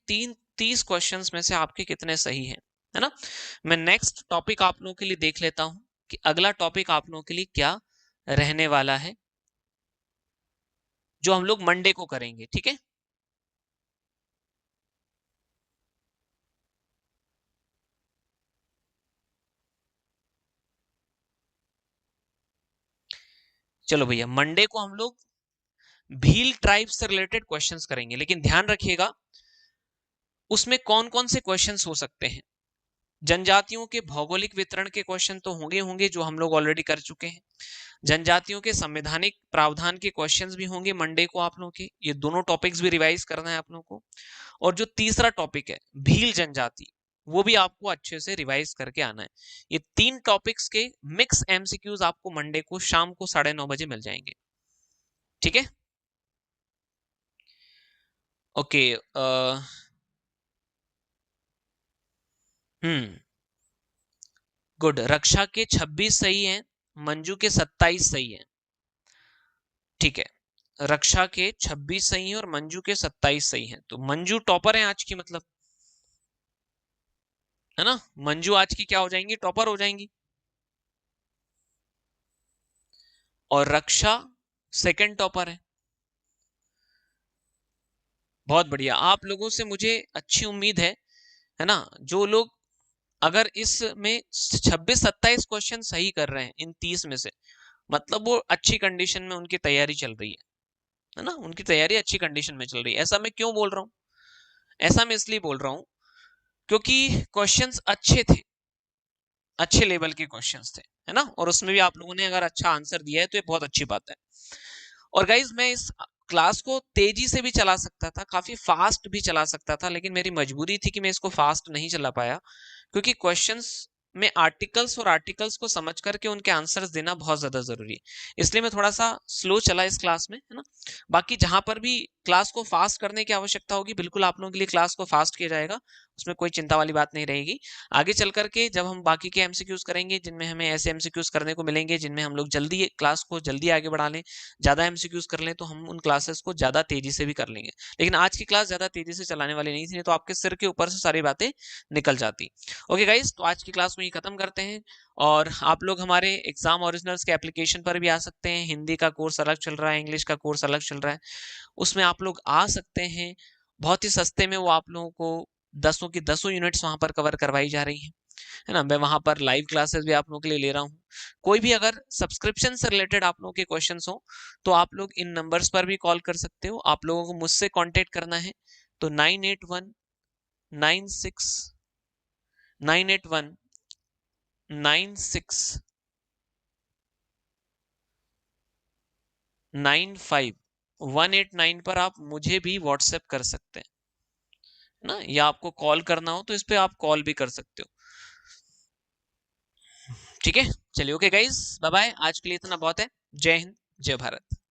Speaker 1: 30 क्वेश्चंस में से आपके कितने सही हैं, है ना। मैं नेक्स्ट टॉपिक आप लोगों के लिए देख लेता हूं कि अगला टॉपिक आप लोगों के लिए क्या रहने वाला है, जो हम लोग मंडे को करेंगे। ठीक है, चलो भैया, मंडे को हम लोग भील ट्राइब से रिलेटेड क्वेश्चंस करेंगे, लेकिन ध्यान रखिएगा उसमें कौन कौन से क्वेश्चंस हो सकते हैं। जनजातियों के भौगोलिक वितरण के क्वेश्चन तो होंगे होंगे, जो हम लोग ऑलरेडी कर चुके हैं। जनजातियों के संवैधानिक प्रावधान के क्वेश्चंस भी होंगे मंडे को आप लोगों के, ये दोनों टॉपिक्स भी रिवाइज करना है आप लोगों को। और जो तीसरा टॉपिक है भील जनजाति, वो भी आपको अच्छे से रिवाइज करके आना है। ये 3 टॉपिक्स के मिक्स एमसीक्यूज आपको मंडे को शाम को 9:30 बजे मिल जाएंगे। ठीक है, ओके। गुड। रक्षा के 26 सही हैं, मंजू के 27 सही हैं। ठीक है, रक्षा के 26 सही हैं और मंजू के 27 सही हैं, तो मंजू टॉपर है आज की, मतलब, है ना। मंजू आज की क्या हो जाएंगी, टॉपर हो जाएंगी। और रक्षा सेकंड टॉपर है। बहुत बढ़िया, आप लोगों से मुझे अच्छी उम्मीद है ना। जो लोग अगर इसमें 26-27 क्वेश्चन सही कर रहे हैं इन 30 में से, मतलब वो अच्छी कंडीशन में उनकी तैयारी चल रही है ना, उनकी तैयारी अच्छी कंडीशन में चल रही है। ऐसा मैं क्यों बोल रहा हूँ, ऐसा मैं इसलिए बोल रहा हूँ क्योंकि क्वेश्चंस अच्छे थे, अच्छे लेवल के क्वेश्चंस थे, है ना। और उसमें भी आप लोगों ने अगर अच्छा आंसर दिया है तो ये बहुत अच्छी बात है। और गाइज मैं इस क्लास को तेजी से भी चला सकता था, काफी फास्ट भी चला सकता था, लेकिन मेरी मजबूरी थी कि मैं इसको फास्ट नहीं चला पाया, क्योंकि क्वेश्चंस में आर्टिकल्स और आर्टिकल्स को समझ करके उनके आंसर्स देना बहुत ज्यादा जरूरी है। इसलिए मैं थोड़ा सा स्लो चला इस क्लास में, है ना। बाकी जहां पर भी क्लास को फास्ट करने की आवश्यकता होगी, बिल्कुल आप लोगों के लिए क्लास को फास्ट किया जाएगा, उसमें कोई चिंता वाली बात नहीं रहेगी। आगे चल करके जब हम बाकी के एमसीक्यूज करेंगे, जिनमें हमें ऐसे एमसीक्यूज करने को मिलेंगे जिनमें हम लोग जल्दी क्लास को जल्दी आगे बढ़ा लें, ज्यादा एमसीक्यूज कर लें, तो हम उन क्लासेस को ज्यादा तेजी से भी कर लेंगे। लेकिन आज की क्लास ज्यादा तेजी से चलाने वाली नहीं थी, नहीं तो आपके सिर के ऊपर से सारी बातें निकल जाती। ओके गाइस, तो आज की क्लास में ये खत्म करते हैं। और आप लोग हमारे एग्जाम ओरिजिनल्स के एप्लीकेशन पर भी आ सकते हैं। हिंदी का कोर्स अलग चल रहा है, इंग्लिश का कोर्स अलग चल रहा है, उसमें आप लोग आ सकते हैं। बहुत ही सस्ते में वो आप लोगों को दसों की दसों यूनिट्स वहां पर कवर करवाई जा रही हैं, है ना। मैं वहां पर लाइव क्लासेस भी आप लोगों के लिए ले रहा हूँ। कोई भी अगर सब्सक्रिप्शन से रिलेटेड आप लोगों के क्वेश्चंस हो, तो आप लोग इन नंबर्स पर भी कॉल कर सकते हो। आप लोगों को मुझसे कांटेक्ट करना है, तो 981 पर आप मुझे भी व्हाट्सएप कर सकते हैं ना, या आपको कॉल करना हो तो इस पे आप कॉल भी कर सकते हो। ठीक है, चलिए, ओके गाइस, बाय बाय, आज के लिए इतना बहुत है। जय हिंद, जय भारत।